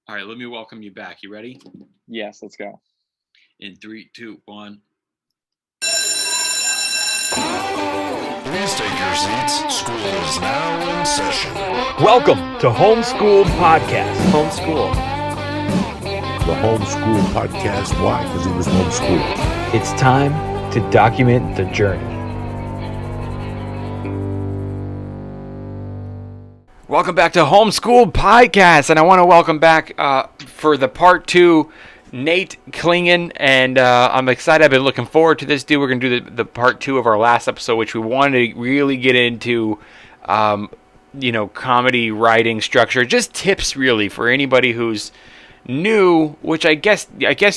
All right, let me welcome you back. You ready? Yes, let's go. In 3, 2, 1. Please take your seats. School is now in session. Welcome to Homeschool Podcast. Homeschool. The Homeschool Podcast. Why? Because he was homeschooled. It's time to document the journey. Welcome back to Homeschool Podcast, and I want to welcome back for the part 2, Nate Clingan, and I'm excited. I've been looking forward to this, dude. We're going to do the part 2 of our last episode, which we wanted to really get into, comedy writing structure, just tips really for anybody who's new. Which I guess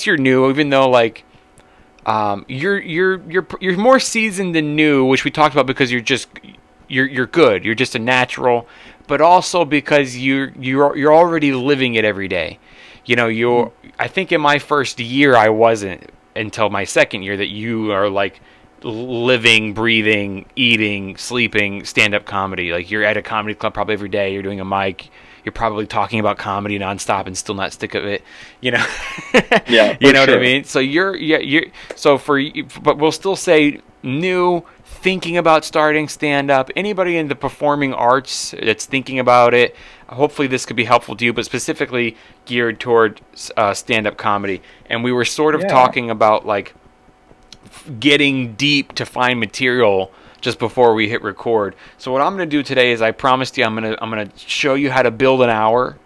you're new, even though you're more seasoned than new, which we talked about because you're good. You're just a natural, but also because you're already living it every day. I think in my first year I wasn't, until my second year, that you are like living, breathing, eating, sleeping stand-up comedy. Like, you're at a comedy club probably every day. You're doing a mic. You're probably talking about comedy nonstop and still not sick of it. Yeah, you know sure. what I mean? So but we'll still say new, thinking about starting stand-up. Anybody in the performing arts that's thinking about it, hopefully this could be helpful to you, but specifically geared toward stand-up comedy. And we were sort of talking about getting deep to find material just before we hit record. So what I'm going to do today is, I promised you I'm going to show you how to build an hour,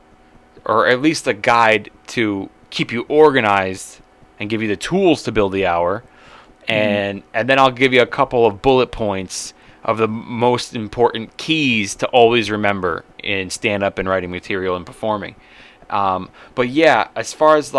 or at least a guide to keep you organized and give you the tools to build the hour. And then I'll give you a couple of bullet points of the most important keys to always remember in stand-up and writing material and performing. But yeah, as far as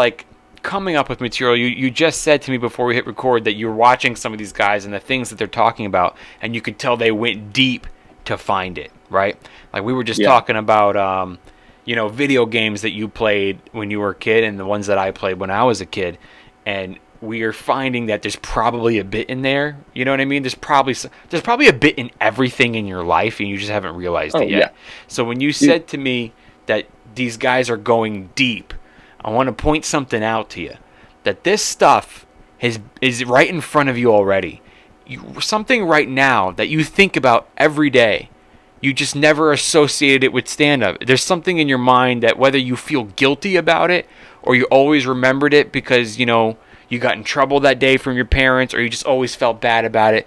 coming up with material, you just said to me before we hit record that you're watching some of these guys and the things that they're talking about, and you could tell they went deep to find it, right? Like, we were just talking about, video games that you played when you were a kid and the ones that I played when I was a kid, and we are finding that there's probably a bit in there. You know what I mean? There's probably a bit in everything in your life, and you just haven't realized it yet. Yeah. So when you said to me that these guys are going deep, I want to point something out to you. That this stuff is right in front of you already. Something right now that you think about every day. You just never associated it with stand-up. There's something in your mind that, whether you feel guilty about it or you always remembered it because, you got in trouble that day from your parents, or you just always felt bad about it,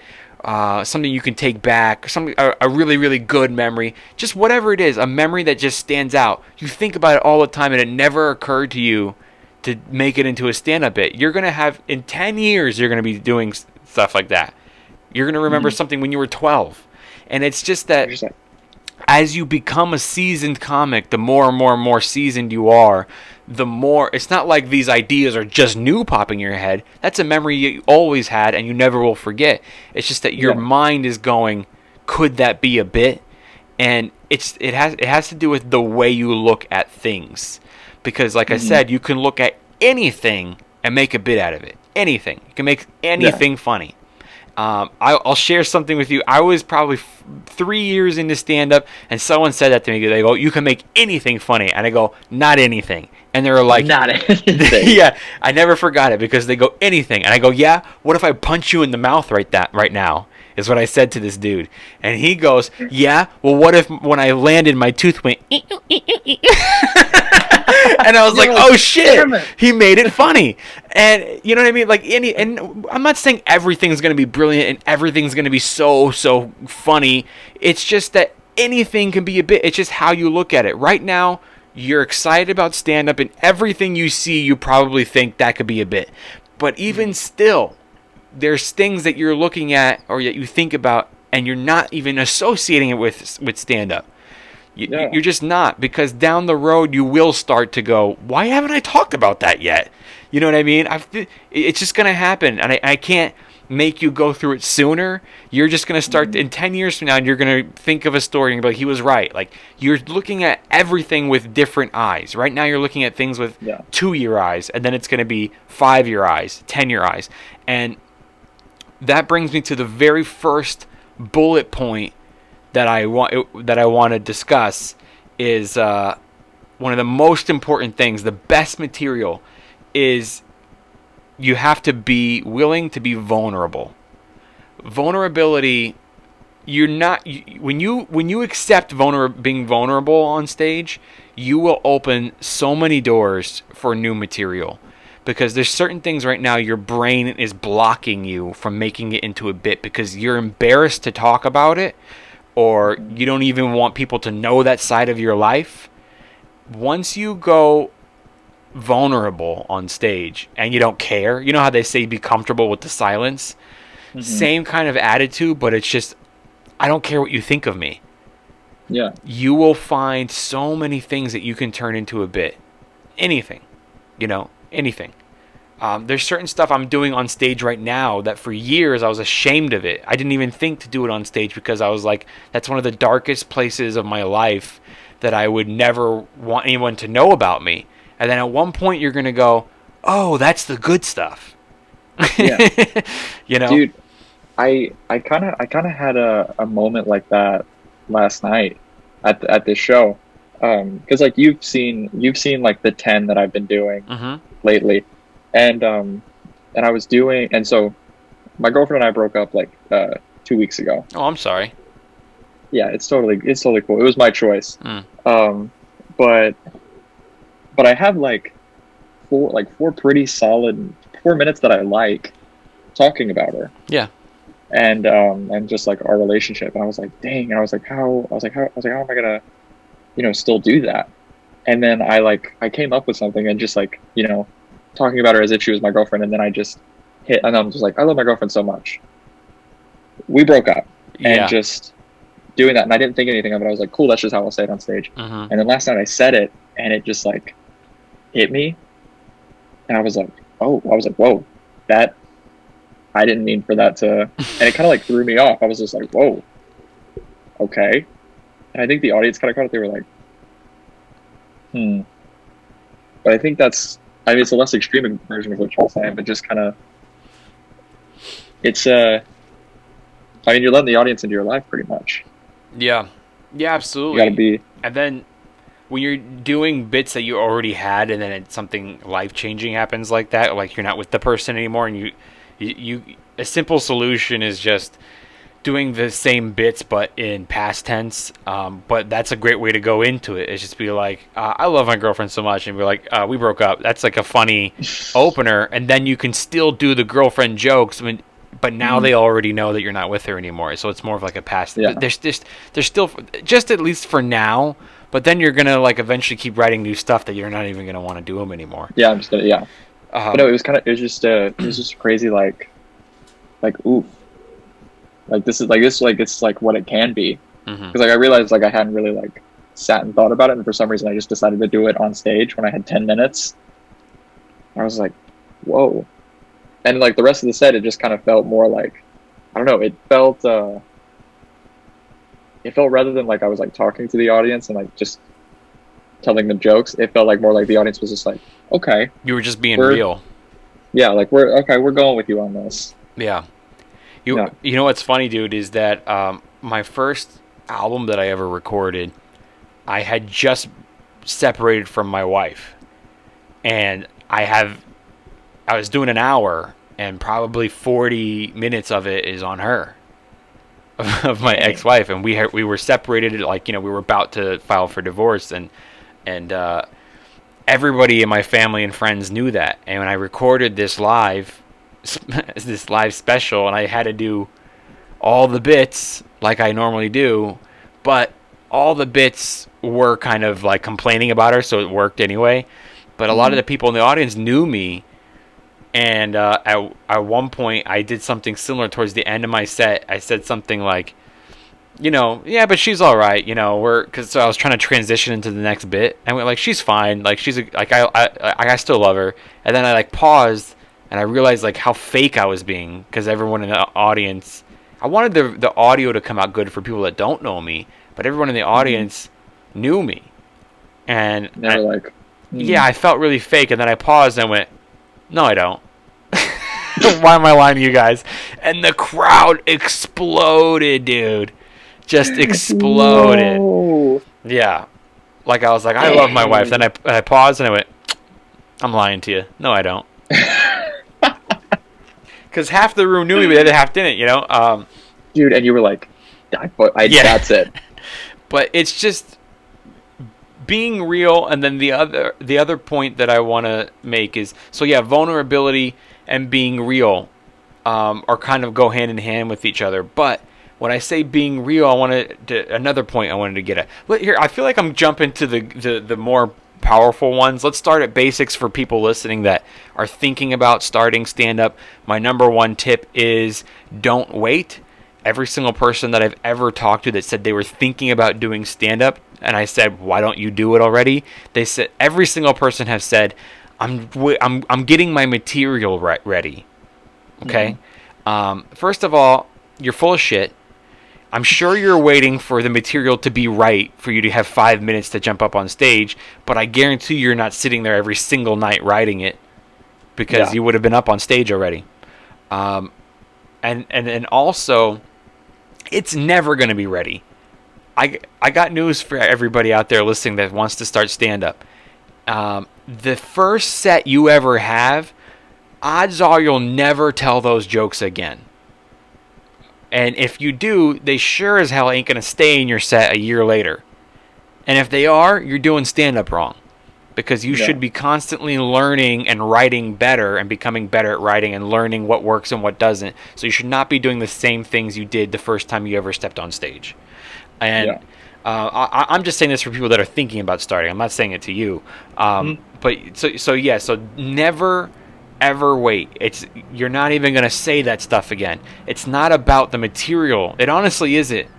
something you can take back, a really, really good memory, just whatever it is, a memory that just stands out. You think about it all the time, and it never occurred to you to make it into a stand-up bit. You're going to have, in 10 years, you're going to be doing stuff like that. You're going to remember something when you were 12. And it's just that as you become a seasoned comic, the more and more seasoned you are, the more, it's not like these ideas are just new popping in your head. That's a memory you always had and you never will forget. It's just that your mind is going, could that be a bit? And it has to do with the way you look at things. Because I said, you can look at anything and make a bit out of it. Anything. You can make anything funny. I'll share something with you. I was probably 3 years into stand-up, and someone said that to me. They go, you can make anything funny. And I go, not anything. And they were like, not anything. Yeah, I never forgot it, because they go, anything. And I go, yeah, what if I punch you in the mouth right now, is what I said to this dude. And he goes, yeah, well, what if when I landed, my tooth went, and I was like, oh shit, he made it funny. And you know what I mean? And I'm not saying everything's going to be brilliant and everything's going to be so funny. It's just that anything can be a bit. It's just how you look at it. Right now, you're excited about stand-up, and everything you see, you probably think that could be a bit. But even still, there's things that you're looking at or that you think about, and you're not even associating it with stand-up. You're just not, because down the road you will start to go, why haven't I talked about that yet? You know what I mean? It's just going to happen, and I can't make you go through it sooner. You're just going to start in 10 years from now, and you're going to think of a story and be like, he was right. Like, you're looking at everything with different eyes. Right now you're looking at things with 2-year eyes, and then it's going to be 5-year eyes, 10-year eyes. And that brings me to the very first bullet point that I want to discuss is one of the most important things, the best material, is you have to be willing to be vulnerable. Vulnerability, when you accept being vulnerable on stage, you will open so many doors for new material. Because there's certain things right now your brain is blocking you from making it into a bit because you're embarrassed to talk about it, or you don't even want people to know that side of your life. Once you go vulnerable on stage and you don't care, you know how they say be comfortable with the silence? Same kind of attitude, but it's just, I don't care what you think of me. Yeah. You will find so many things that you can turn into a bit. Anything. Anything. There's certain stuff I'm doing on stage right now that for years I was ashamed of it. I didn't even think to do it on stage because I was like, that's one of the darkest places of my life that I would never want anyone to know about me. And then at one point you're going to go, oh, that's the good stuff. Yeah. Dude, I kind of had a moment like that last night at this show. Because like you've seen like the 10 that I've been doing lately, and I was doing, and so my girlfriend and I broke up like 2 weeks ago. Oh, I'm sorry. Yeah, it's totally cool. It was my choice. But I have like four pretty solid 4 minutes that I like talking about her. Yeah. And just like our relationship. And I was like, dang. And I was like, how am I gonna, still do that? And then I came up with something and just like, talking about her as if she was my girlfriend. And then I just hit, and I'm just like, I love my girlfriend so much. We broke up, and just doing that. And I didn't think anything of it. I was like, cool, that's just how I'll say it on stage. And then last night I said it, and it just like hit me. And I was like, whoa, that, I didn't mean for that to, and it kind of like threw me off. I was just like, whoa, okay. And I think the audience kind of caught it. They were like, But I think it's a less extreme version of what you're saying, but just kind of, it's, you're letting the audience into your life pretty much. Yeah. Yeah, absolutely. You gotta be. And then when you're doing bits that you already had, and then something life-changing happens like that, like you're not with the person anymore, and you a simple solution is just doing the same bits but in past tense, but that's a great way to go into it. It's just be like, I love my girlfriend so much, and be like, we broke up. That's like a funny opener, and then you can still do the girlfriend jokes, but now they already know that you're not with her anymore, so it's more of like a past. Yeah. There's still, just at least for now, but then you're gonna like eventually keep writing new stuff that you're not even gonna want to do them anymore. Yeah, I'm just gonna, yeah. But no, it was just crazy, like oof, like this is like it's like what it can be, because like I realized like I hadn't really like sat and thought about it, and for some reason I just decided to do it on stage when I had 10 minutes. I was like, whoa, and like the rest of the set, it just kind of felt more like, I don't know, it felt rather than like I was like talking to the audience and like just telling them jokes, it felt like more like the audience was just like, okay, you were just being real. Yeah, like we're going with you on this. Yeah. You know what's funny, dude, is that my first album that I ever recorded, I had just separated from my wife, and I was doing an hour, and probably 40 minutes of it is on her, of my ex-wife, and we were separated, like, we were about to file for divorce, and everybody in my family and friends knew that. And when I recorded this live special, and I had to do all the bits like I normally do, but all the bits were kind of like complaining about her, so it worked anyway. But a lot of the people in the audience knew me, and at one point I did something similar towards the end of my set. I said something like, yeah, but she's all right, so I was trying to transition into the next bit, and went like, she's fine, like I still love her. And then I like paused, and I realized like how fake I was being, because everyone in the audience, I wanted the audio to come out good for people that don't know me, but everyone in the audience knew me, and they were like, yeah, I felt really fake. And then I paused and went, no, I don't. Why am I lying to you guys? And the crowd exploded, dude. Just exploded. Whoa. Yeah. Like I was like, I love my wife. Then I paused and I went, I'm lying to you. No, I don't. Because half the room knew me, but the other half didn't. Dude, and you were like, Yeah. that's it. But it's just being real. And then the other point that I want to make is, so yeah, vulnerability and being real are kind of go hand in hand with each other. But when I say being real, another point I wanted to get at. Here, I feel like I'm jumping to the more powerful ones. Let's start at basics for people listening that are thinking about starting stand-up. My number one tip is don't wait. Every single person that I've ever talked to that said they were thinking about doing stand-up, and I said, why don't you do it already? They said, every single person has said, I'm getting my material ready. Okay? First of all, you're full of shit. I'm sure you're waiting for the material to be right for you to have 5 minutes to jump up on stage, but I guarantee you're not sitting there every single night writing it, because you would have been up on stage already. And also, it's never going to be ready. I got news for everybody out there listening that wants to start stand-up. The first set you ever have, odds are you'll never tell those jokes again. And if you do, they sure as hell ain't going to stay in your set a year later. And if they are, you're doing stand-up wrong. Because you should be constantly learning and writing better and becoming better at writing and learning what works and what doesn't. So you should not be doing the same things you did the first time you ever stepped on stage. And I'm just saying this for people that are thinking about starting. I'm not saying it to you. But so never ever wait. You're not even going to say that stuff again. It's not about the material. It honestly isn't.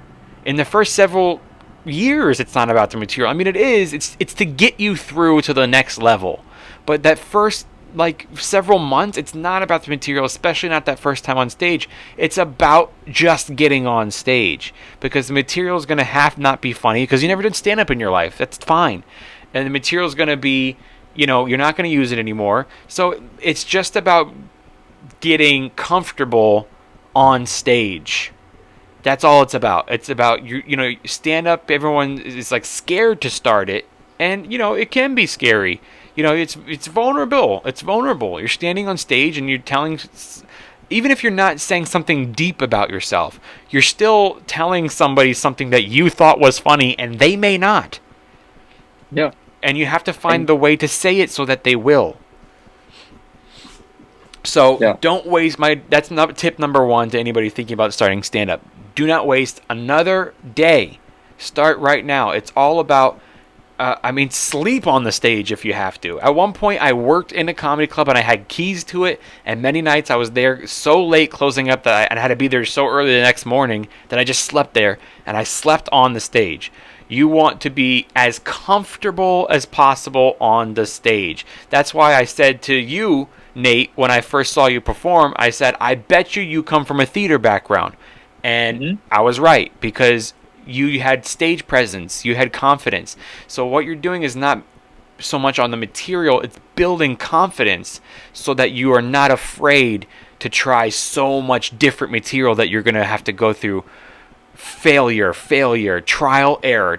In the first several years, it's not about the material. I mean, it is. It's to get you through to the next level. But that first several months, it's not about the material, especially not that first time on stage. It's about just getting on stage, because the material is going to not be funny because you never did stand up in your life. That's fine. And the material is going to be, you're not going to use it anymore. So it's just about getting comfortable on stage. That's all it's about. It's about, stand up. Everyone is scared to start it. And, it can be scary. It's vulnerable. It's vulnerable. You're standing on stage and you're telling, even if you're not saying something deep about yourself, you're still telling somebody something that you thought was funny and they may not. Yeah. And you have to find the way to say it so that they will. So don't waste that's not tip number one to anybody thinking about starting stand-up. Do not waste another day. Start right now. It's all about, sleep on the stage if you have to. At one point, I worked in a comedy club and I had keys to it. And many nights I was there so late closing up that I had to be there so early the next morning that I just slept there. And I slept on the stage. You want to be as comfortable as possible on the stage. That's why I said to you, Nate, when I first saw you perform, I said, I bet you come from a theater background. And I was right, because you had stage presence, you had confidence. So what you're doing is not so much on the material, it's building confidence so that you are not afraid to try so much different material that you're going to have to go through. Failure, trial, error.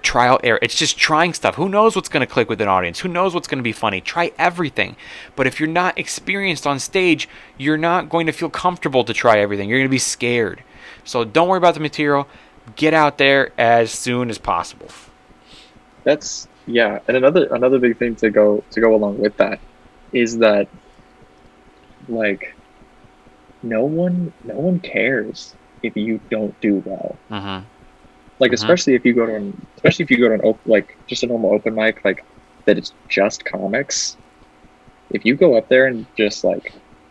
It's just trying stuff. Who knows what's going to click with an audience? Who knows what's going to be funny? Try everything. But if you're not experienced on stage, you're not going to feel comfortable to try everything. You're going to be scared. So don't worry about the material. Get out there as soon as possible. And another big thing to go along with that is that no one cares if you don't do well. Especially if you go to an just a normal open mic that it's just comics. If you go up there and just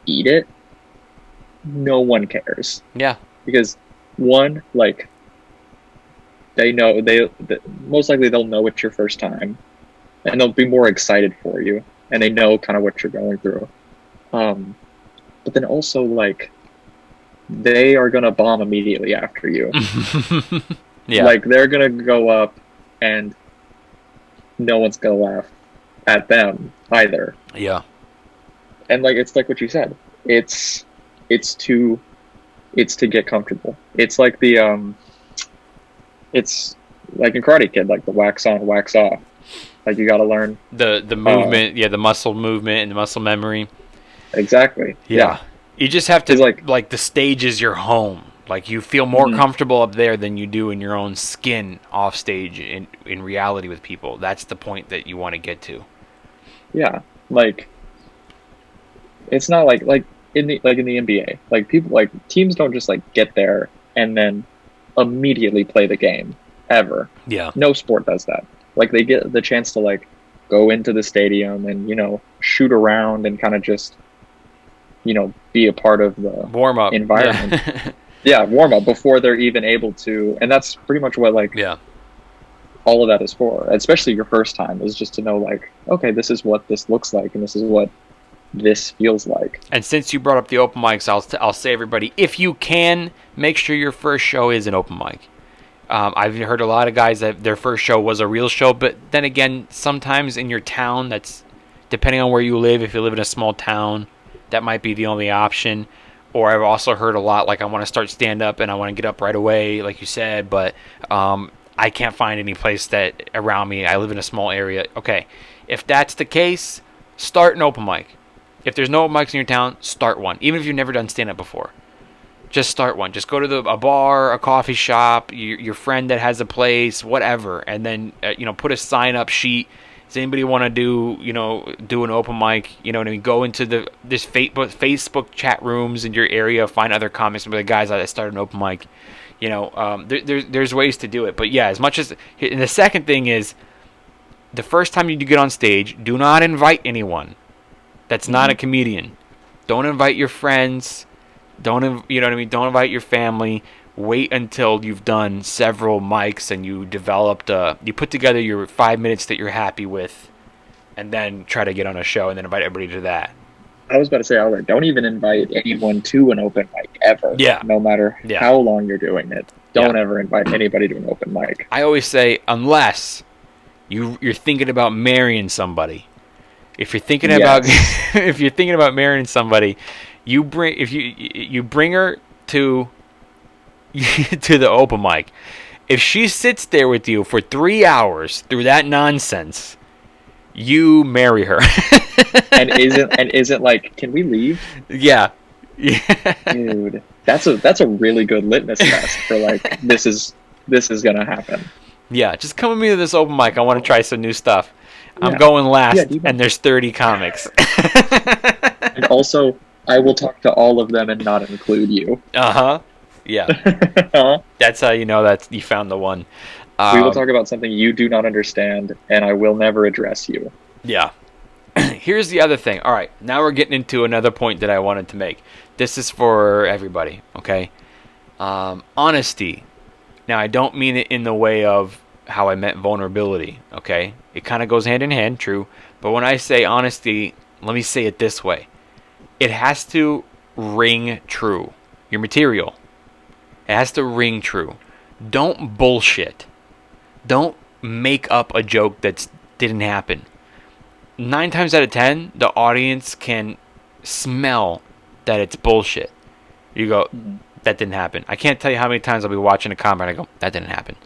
eat it, no one cares. Yeah. Because one, they know most likely they'll know it's your first time, and they'll be more excited for you, and they know kind of what you're going through. But then also they are gonna bomb immediately after you. Yeah. They're gonna go up, and no one's gonna laugh at them either. Yeah. And it's like what you said. It's to get comfortable. It's like it's like in Karate Kid, the wax on, wax off. Like you got to learn the movement, the muscle movement and the muscle memory. exactly. Yeah. You just have to 'Cause, like the stage is your home. Like you feel more comfortable up there than you do in your own skin off stage in reality with people. That's the point that you want to get to. Yeah, like it's not like in the NBA, like people like teams don't just like get there and then immediately play the game ever. Yeah. No sport does that. Like they get the chance to like go into the stadium and, you know, shoot around and kind of just, you know, be a part of the Warm up environment. Yeah, warm up before they're even able to, and that's pretty much what like all of that is for. Especially your first time is just to know like, okay, this is what this looks like, and this is what this feels like. And since you brought up the open mics, I'll say everybody, if you can, make sure your first show is an open mic. I've heard a lot of guys that their first show was a real show, but then again, sometimes in your town, that's depending on where you live. If you live in a small town, that might be the only option. Or I've also heard a lot like I want to start stand up and I want to get up right away, like you said, but I can't find any place that around me. I live in a small area. Okay, if that's the case, start an open mic. If there's no open mics in your town, start one. Even if you've never done stand up before, just start one. Just go to a bar, a coffee shop, your friend that has a place, whatever, and then put a sign up sheet. Does anybody want to do an open mic? You know what I mean? Go into this Facebook chat rooms in your area, find other comics, and be like, guys, I started an open mic. There's ways to do it. But yeah, as much as, and the second thing is, the first time you get on stage, do not invite anyone that's not a comedian. Don't invite your friends. Don't invite your family. Wait until you've done several mics and you put together your 5 minutes that you're happy with, and then try to get on a show and then invite everybody to that. I was about to say, Albert, don't even invite anyone to an open mic ever. Yeah. No matter how long you're doing it. Don't ever invite anybody to an open mic. I always say, unless you're thinking about marrying somebody. If you're thinking about marrying somebody, you bring her to the open mic. If she sits there with you for 3 hours through that nonsense, you marry her. and isn't like, can we leave? Yeah. Dude, that's a really good litmus test for like this is gonna happen. Yeah, just come with me to this open mic. I want to try some new stuff. I'm going last, and there's 30 comics. And also, I will talk to all of them and not include you. Yeah. That's how you know that you found the one. We will talk about something you do not understand, and I will never address you. Yeah. Here's the other thing. All right, now we're getting into another point that I wanted to make. This is for everybody, okay? Honesty. Now, I don't mean it in the way of how I meant vulnerability, okay? It kind of goes hand in hand, true. But when I say honesty, let me say it this way. It has to ring true. Your material. It has to ring true. Don't bullshit. Don't make up a joke that didn't happen. 9 times out of 10, the audience can smell that it's bullshit. You go, that didn't happen. I can't tell you how many times I'll be watching a comic and I go, that didn't happen.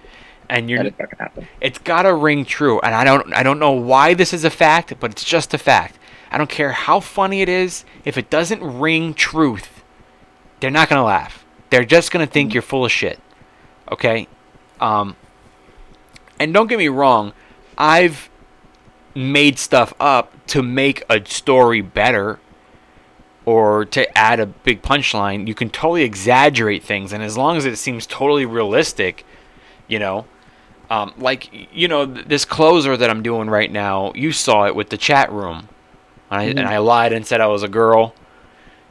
And that didn't fucking happen. It's gotta ring true. And I don't know why this is a fact, but it's just a fact. I don't care how funny it is. If it doesn't ring truth, they're not gonna laugh. They're just gonna think you're full of shit. Okay? And don't get me wrong, I've made stuff up to make a story better or to add a big punchline. You can totally exaggerate things, and as long as it seems totally realistic, this closer that I'm doing right now, you saw it with the chat room. And I lied and said I was a girl.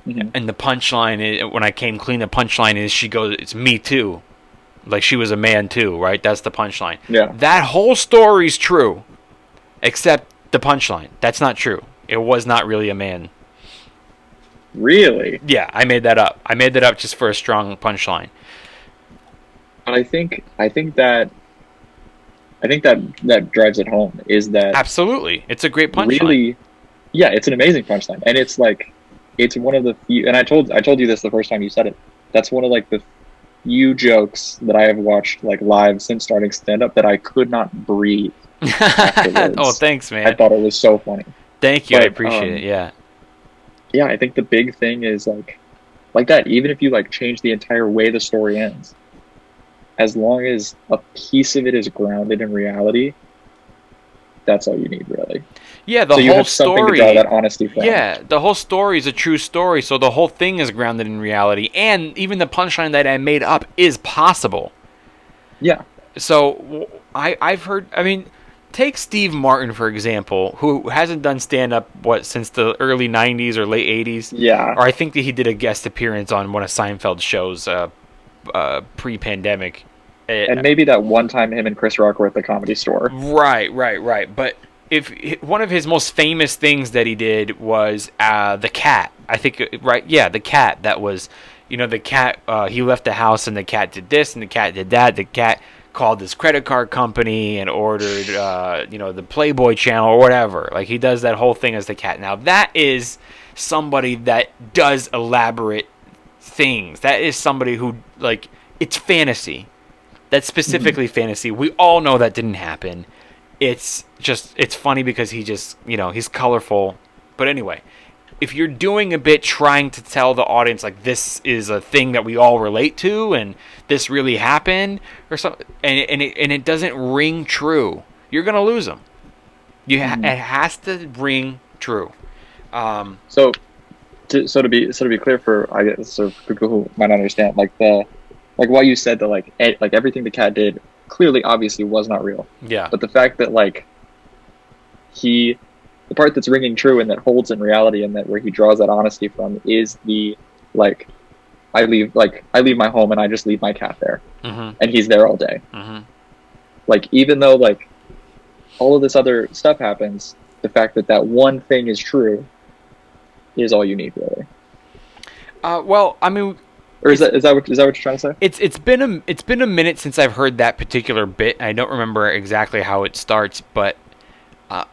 Mm-hmm. And the punchline, when I came clean, the punchline is she goes, it's me too. Like she was a man too, right? That's the punchline. Yeah. That whole story's true, except the punchline. That's not true. It was not really a man. Really? Yeah, I made that up. I made that up just for a strong punchline. But I think that drives it home is that absolutely, it's a great punchline. Really, yeah, it's an amazing punchline, and it's like it's one of the few. And I told you this the first time you said it. That's one of like the few jokes that I have watched like live since starting stand up that I could not breathe afterwards. Oh, thanks, I man. thought it was so funny. Thank you. I But, appreciate it. Yeah. Yeah, I think the big thing is like that. Even if you like change the entire way the story ends, as long as a piece of it is grounded in reality, that's all you need, really. Yeah, the So you whole have something story. to draw that honesty from. Yeah, the whole story is a true story, so the whole thing is grounded in reality, and even the punchline that I made up is possible. Yeah. So I've heard. I mean, take Steve Martin for example, who hasn't done stand up since the early '90s or late '80s. Yeah. Or I think that he did a guest appearance on one of Seinfeld's shows pre-pandemic. And maybe that one time him and Chris Rock were at the Comedy Store. Right. But if one of his most famous things that he did was the cat. I think right. Yeah, the cat. That was, the cat. He left the house and the cat did this and the cat did that. The cat called his credit card company and ordered, the Playboy channel or whatever. Like he does that whole thing as the cat. Now that is somebody that does elaborate things. That is somebody who it's fantasy. That's specifically fantasy. We all know that didn't happen. It's funny because he's colorful. But anyway, if you're doing a bit trying to tell the audience like this is a thing that we all relate to and this really happened or something, and it doesn't ring true, you're gonna lose them. It has to ring true. So to be clear for I guess for people who might not understand, while you said that like everything the cat did clearly obviously was not real. Yeah. But the fact that the part that's ringing true and that holds in reality and that where he draws that honesty from is the I leave my home and I just leave my cat there. Mm-hmm. And he's there all day. Mm-hmm. Even though all of this other stuff happens, the fact that one thing is true is all you need, really. Well, I mean, or is that what you're trying to say? It's been a minute since I've heard that particular bit. I don't remember exactly how it starts, but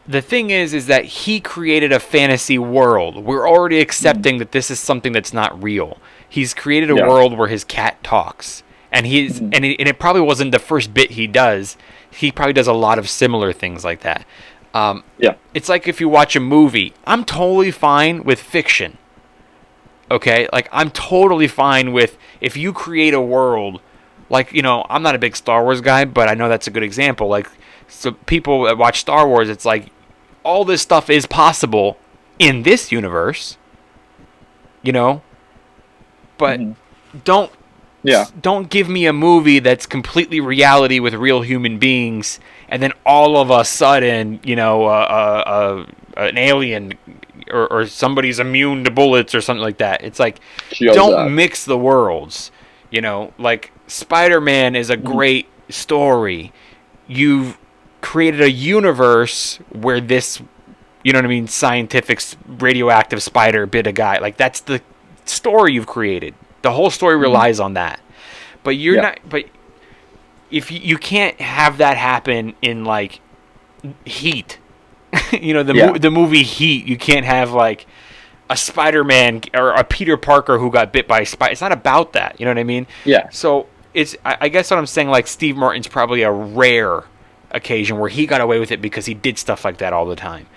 the thing is that he created a fantasy world. We're already accepting that this is something that's not real. He's created a world where his cat talks, and and it probably wasn't the first bit he does. He probably does a lot of similar things like that. It's like if you watch a movie. I'm totally fine with fiction. Okay, I'm totally fine with if you create a world, I'm not a big Star Wars guy, but I know that's a good example. So people that watch Star Wars, it's like all this stuff is possible in this universe, but don't give me a movie that's completely reality with real human beings, and then all of a sudden, an alien or somebody's immune to bullets or something like that. It's like, don't mix the worlds. Spider-Man is a great story. You've created a universe where this, scientific radioactive spider bit a guy. That's the story you've created. The whole story relies on that. But you're not. But if you can't have that happen in Heat, the movie Heat, you can't have a Spider-Man or a Peter Parker who got bit by a spider. It's not about that. You know what I mean? Yeah. So I guess what I'm saying, Steve Martin's probably a rare occasion where he got away with it because he did stuff like that all the time.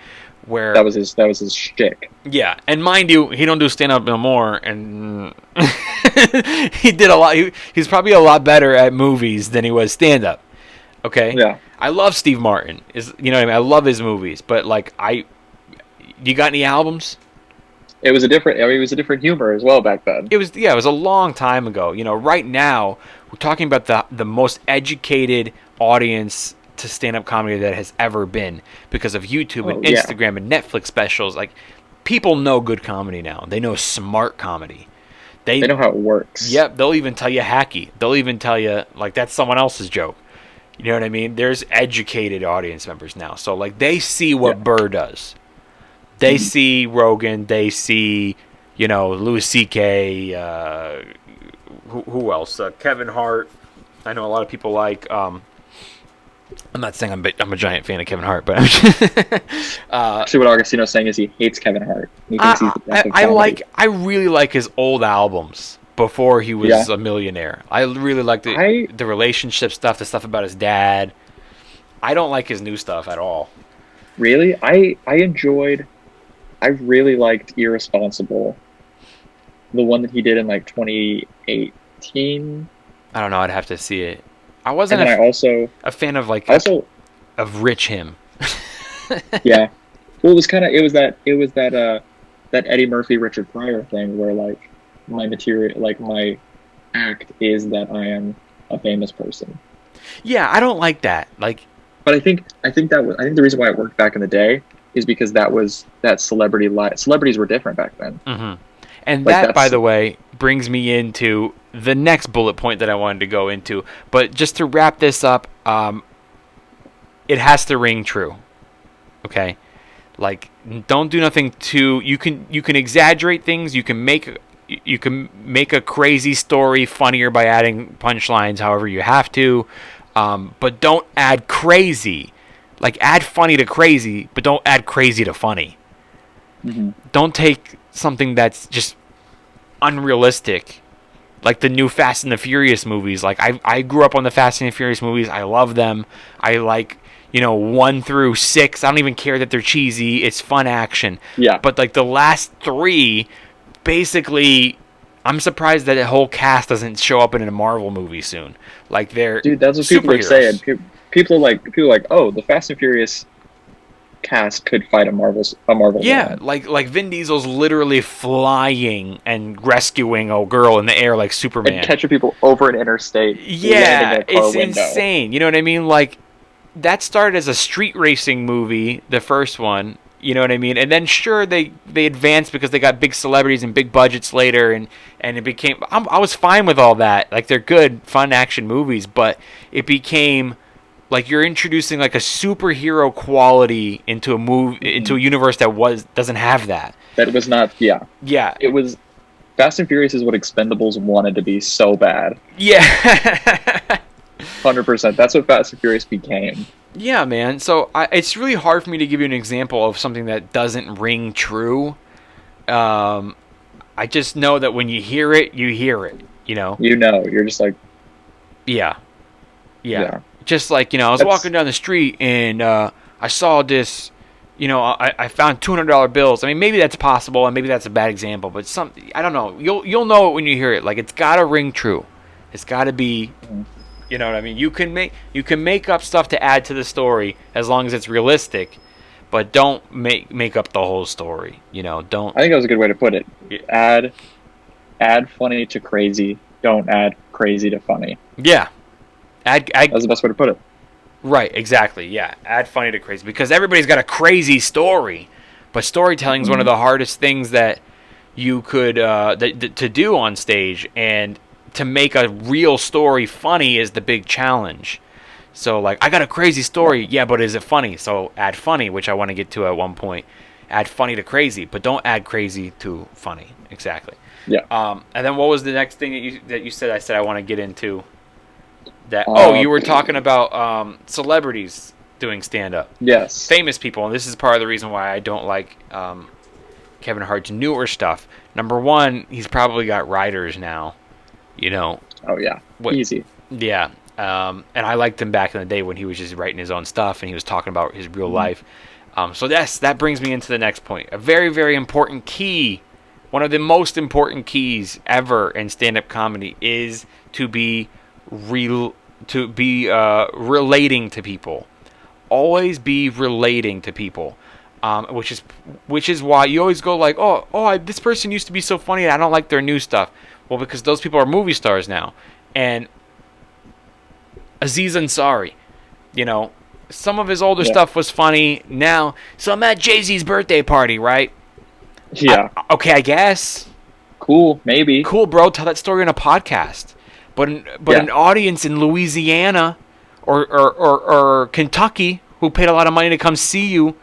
Where that was his shtick. Yeah, and mind you, he don't do stand up no more, and he did a lot. He's probably a lot better at movies than he was stand up. Okay. Yeah. I love Steve Martin. I love his movies, but you got any albums? It was a different humor as well back then. It was a long time ago. Right now we're talking about the most educated audience to stand-up comedy that has ever been because of YouTube and Instagram and Netflix specials. People know good comedy now. They know smart comedy. They know how it works. Yep, they'll even tell you hacky. They'll even tell you that's someone else's joke. You know what I mean? There's educated audience members now. So they see what Burr does. They see Rogan. They see, Louis C.K. Who else? Kevin Hart. I know a lot of people like. I'm not saying I'm a giant fan of Kevin Hart, but actually, what Agostino's saying is he hates Kevin Hart. I really like his old albums before he was a millionaire. I really like the relationship stuff, the stuff about his dad. I don't like his new stuff at all. Really, I really liked Irresponsible, the one that he did in like 2018. I don't know. I'd have to see it. I And wasn't then I also a fan of like also of Rich Him. yeah. Well, it was that Eddie Murphy Richard Pryor thing where like my material, like my act is that I am a famous person. Yeah, I don't like that. Like, But I think the reason why it worked back in the day is because that celebrities were different back then. and Like, that, by that's- the way, brings me into the next bullet point that I wanted to go into. But just to wrap this up, it has to ring true. Okay, like don't do nothing too. You can exaggerate things. You can make a crazy story funnier by adding punchlines, however you have to. But don't add crazy. Like, add funny to crazy, but don't add crazy to funny. Don't take something that's just unrealistic, like the new Fast and the Furious movies. Like, I grew up on the Fast and the Furious movies. I love them. I like, 1 through 6. I don't even care that they're cheesy. It's fun action. Yeah. But, like, the last 3, basically, I'm surprised that the whole cast doesn't show up in a Marvel movie soon. Like, they're Dude, that's what people are superheroes. saying. People are like, oh, the Fast and Furious cast could fight a Marvel. Yeah, villain. like Vin Diesel's literally flying and rescuing a girl in the air like Superman. And catching people over an interstate. Yeah, landing in a car it's window. insane. You know what I mean? Like, that started as a street racing movie, the first one. You know what I mean? And then sure, they advanced because they got big celebrities and big budgets later, and it became. I was fine with all that. Like, they're good, fun action movies, but it became like you're introducing like a superhero quality into into a universe that doesn't have that. That was not. Yeah. Yeah, It was. Fast and Furious is what Expendables wanted to be so bad. yeah. 100%. That's what Fast and Furious became. Yeah, man. So it's really hard for me to give you an example of something that doesn't ring true. I just know that when you hear it, you hear it. You're just like, Yeah. Yeah. Just like, I was That's- walking down the street and I saw this. I found $200 bills. I mean, maybe that's possible, and maybe that's a bad example, but I don't know. You'll know it when you hear it. Like, it's gotta ring true. It's gotta be. You know what I mean? You can make up stuff to add to the story as long as it's realistic, but don't make up the whole story. Don't. I think that was a good way to put it. Yeah. Add funny to crazy. Don't add crazy to funny. Yeah. Add That's the best way to put it. right, exactly. Yeah. Add funny to crazy because everybody's got a crazy story, but storytelling is one of the hardest things that you could to do on stage, and to make a real story funny is the big challenge. So, like, I got a crazy story, yeah, but is it funny? So add funny, which I want to get to at one point. Add funny to crazy, but don't add crazy to funny. Exactly. Yeah. And then what was the next thing that you said? I said I want to get into that. You were talking about celebrities doing stand-up. Yes. Famous people, and this is part of the reason why I don't like Kevin Hart's newer stuff. Number one, he's probably got writers now. Oh yeah. Easy. Yeah. And I liked him back in the day when he was just writing his own stuff and he was talking about his real life. So that brings me into the next point. A very, very important key, one of the most important keys ever in stand-up comedy is to be relating to people. Always be relating to people. Which is why you always go like, this person used to be so funny and I don't like their new stuff. Well, because those people are movie stars now. And Aziz Ansari, some of his older stuff was funny. Now, so I'm at Jay-Z's birthday party, right? Yeah. Okay, I guess. Cool. Maybe. Cool, bro. Tell that story in a podcast. But an audience in Louisiana or Kentucky who paid a lot of money to come see you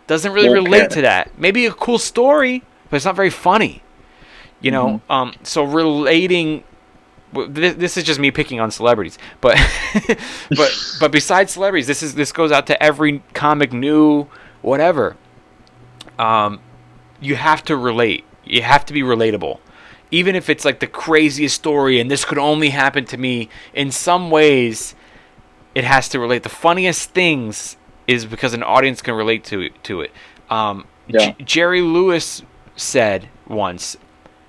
doesn't really Won't relate care. to that. Maybe a cool story, but it's not very funny. So relating. This is just me picking on celebrities, but but besides celebrities, this goes out to every comic, new, whatever. You have to relate. You have to be relatable, even if it's like the craziest story and this could only happen to me. In some ways, it has to relate. The funniest things is because an audience can relate to it. Jerry Lewis said once,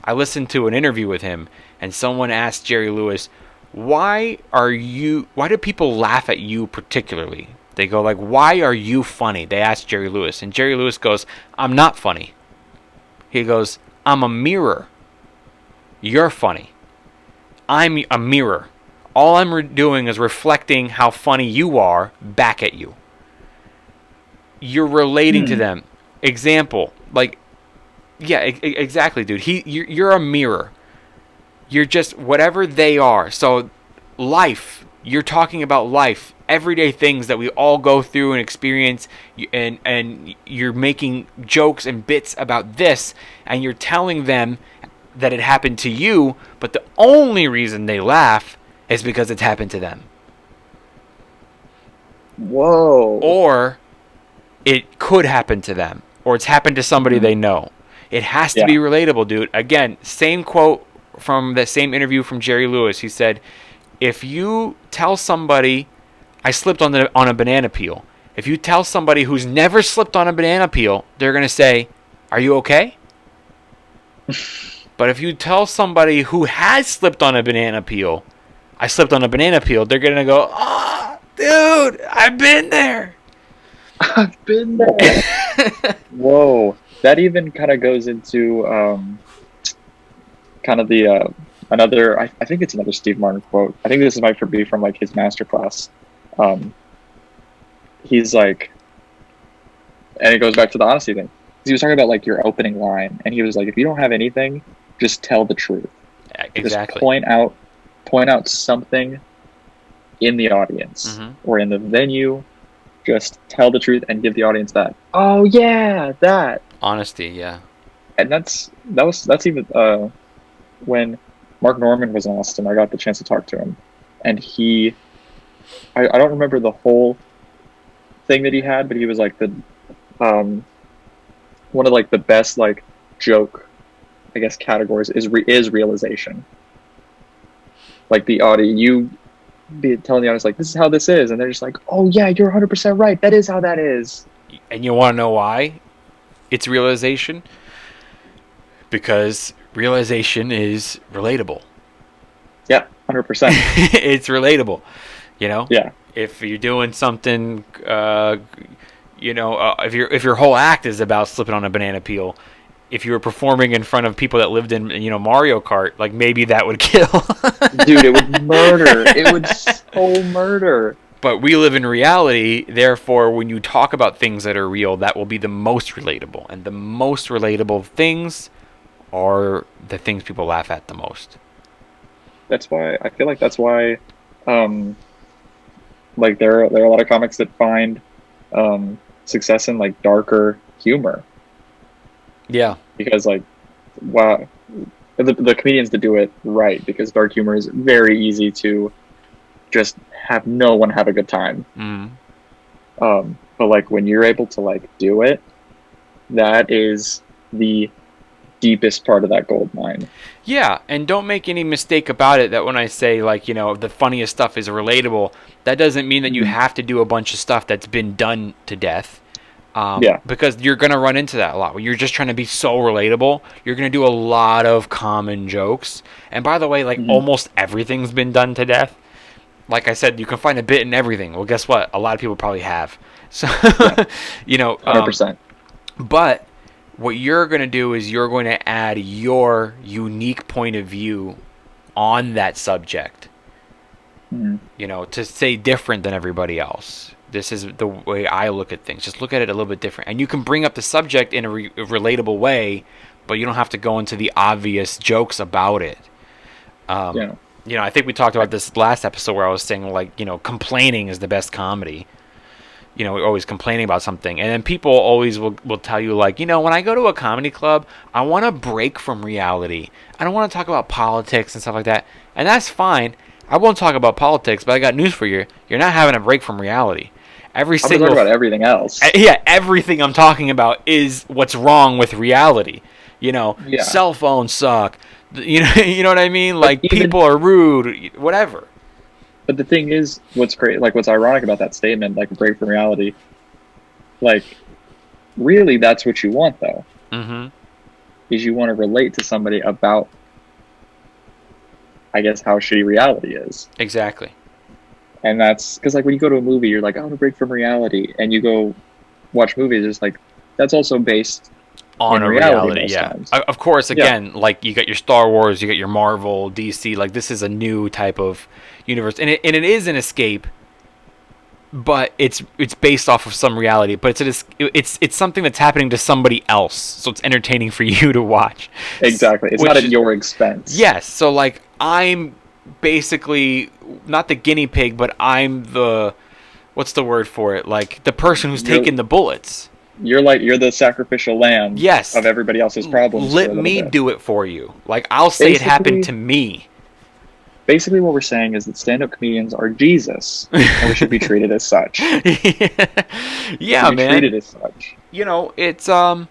I listened to an interview with him, and someone asked Jerry Lewis, why do people laugh at you particularly? They go like, why are you funny? They asked Jerry Lewis, and Jerry Lewis goes, I'm not funny. He goes, I'm a mirror. You're funny. I'm a mirror. All I'm doing is reflecting how funny you are back at you. You're relating to them. Example, like, yeah, exactly, dude. You're a mirror. You're just whatever they are. So, life. You're talking about life, everyday things that we all go through and experience, and you're making jokes and bits about this, and you're telling them that it happened to you, but the only reason they laugh is because it's happened to them. Whoa. Or it could happen to them, or it's happened to somebody they know. It has to be relatable, dude. Again, same quote from that same interview from Jerry Lewis. He said, if you tell somebody, I slipped on a banana peel. If you tell somebody who's never slipped on a banana peel, they're going to say, are you okay? But if you tell somebody who has slipped on a banana peel, I slipped on a banana peel, they're going to go, oh, dude, I've been there. I've been there. Whoa. That even kind of goes into kind of the another, I think it's another Steve Martin quote. I think this might be from like his masterclass. He's like, and it goes back to the honesty thing. He was talking about like your opening line, and he was like, if you don't have anything, just tell the truth. Exactly. Just point out something in the audience or in the venue. Just tell the truth and give the audience that. Oh yeah, that honesty, yeah. And that's even when Mark Norman was in Austin. I got the chance to talk to him, and I don't remember the whole thing that he had, but he was like the one of like the best like joke, I guess, categories is realization. Like the audience, you be telling the audience like, this is how this is, and they're just like, oh yeah, you're 100% right, that is how that is. And you want to know why it's realization? Because realization is relatable. Yeah, 100%. It's relatable, you know. Yeah. If you're doing something, if your whole act is about slipping on a banana peel, if you were performing in front of people that lived in, Mario Kart, like maybe that would kill. Dude, it would murder. It would so murder. But we live in reality, therefore, when you talk about things that are real, that will be the most relatable. And the most relatable things are the things people laugh at the most. That's why, I feel like that's why, like there are a lot of comics that find success in like darker humor. Yeah. Because like, wow, the comedians that do it right, because dark humor is very easy to just have no one have a good time. But like when you're able to like do it, that is the deepest part of that gold mine. Yeah, and don't make any mistake about it that when I say like, the funniest stuff is relatable, that doesn't mean that you have to do a bunch of stuff that's been done to death. Because you're going to run into that a lot. When you're just trying to be so relatable, you're going to do a lot of common jokes. And by the way, like almost everything's been done to death. Like I said, you can find a bit in everything. Well, guess what? A lot of people probably have. So, 100%. But what you're going to do is you're going to add your unique point of view on that subject. To say different than everybody else. This is the way I look at things. Just look at it a little bit different. And you can bring up the subject in a relatable way, but you don't have to go into the obvious jokes about it. I think we talked about this last episode where I was saying, like, complaining is the best comedy. We're always complaining about something. And then people always will tell you, like, when I go to a comedy club, I want to break from reality. I don't want to talk about politics and stuff like that. And that's fine. I won't talk about politics, but I got news for you. You're not having a break from reality. I'm talking about everything else. Yeah, everything I'm talking about is what's wrong with reality. Cell phones suck. You know what I mean? Like people are rude, whatever. But the thing is, what's great, like what's ironic about that statement, like a break from reality, like really that's what you want though. Mm-hmm. Is you want to relate to somebody about, I guess, how shitty reality is. Exactly. And that's because, like, when you go to a movie, you're like, I want to break from reality. And you go watch movies, it's like, that's also based on in a reality most yeah. times. Of course, again, like, you got your Star Wars, you got your Marvel, DC, like, this is a new type of universe. And it is an escape, but it's based off of some reality, but it's something that's happening to somebody else, so it's entertaining for you to watch. Exactly. It's not at your expense. Yes. So, like, I'm basically not the guinea pig, but I'm the, what's the word for it? Like, the person who's taking the bullets. You're the sacrificial lamb. Yes. Of everybody else's problems. Let me do it for you. Like, I'll say it happened to me. Basically, what we're saying is that stand-up comedians are Jesus, and we should be treated as such. Yeah, man. Treated as such. You know, it's the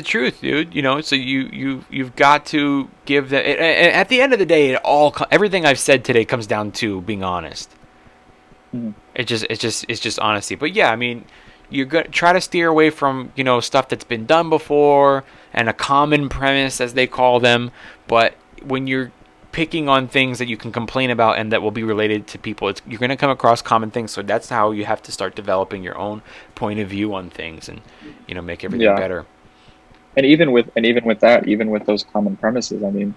truth, dude. You know, so you've got to give that. At the end of the day, everything I've said today comes down to being honest. Mm-hmm. It's just honesty. But yeah, I mean, you got try to steer away from, you know, stuff that's been done before and a common premise, as they call them. But when you're picking on things that you can complain about and that will be related to people, you're going to come across common things. So that's how you have to start developing your own point of view on things and, you know, make everything better. And even with that, even with those common premises, I mean,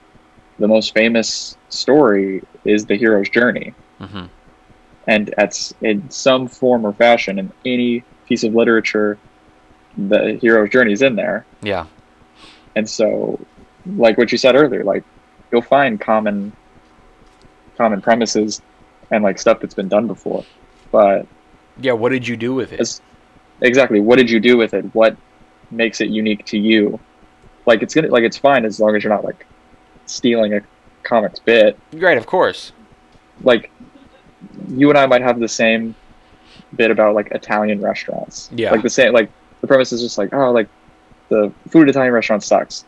the most famous story is the hero's journey. Mm-hmm. And in some form or fashion, in any piece of literature, the hero's journey is in there. Yeah. And so, like what you said earlier, like, you'll find common premises and, like, stuff that's been done before. But yeah, what did you do with it? Exactly. What did you do with it? What makes it unique to you? Like, it's fine as long as you're not, like, stealing a comic's bit. Right, of course. Like, you and I might have the same bit about, like, Italian restaurants. Yeah. Like, the premise is just like, oh, like, the food at Italian restaurant sucks.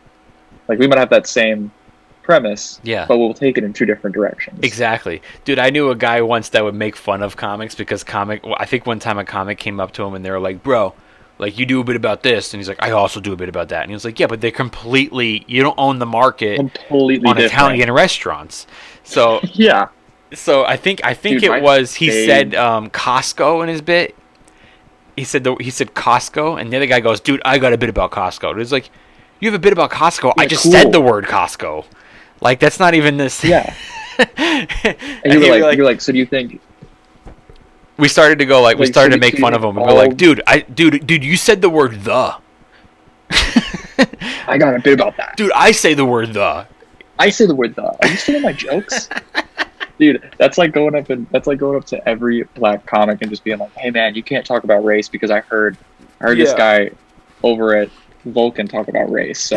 Like, we might have that same premise, yeah, but we'll take it in two different directions. Exactly. Dude, I knew a guy once that would make fun of comics because I think one time a comic came up to him and they were like, bro, like, you do a bit about this, and he's like, I also do a bit about that, and he was like, yeah, but they're completely, you don't own the market completely on different. Italian restaurants. So yeah. So I think Dude, it was he said Costco in his bit. He said Costco, and the other guy goes, dude, I got a bit about Costco. And it's like, you have a bit about Costco? Yeah, I just said the word Costco. Like, that's not even this. Yeah. And you're like, so do you think? We started to go like we started to make fun of him. And we're like, dude, you said the word the. I got a bit about that. Dude, I say the word the. I say the word the. Are you stealing my jokes? Dude, that's like going up to every black comic and just being like, hey man, you can't talk about race because I heard this guy over at Vulcan talk about race. So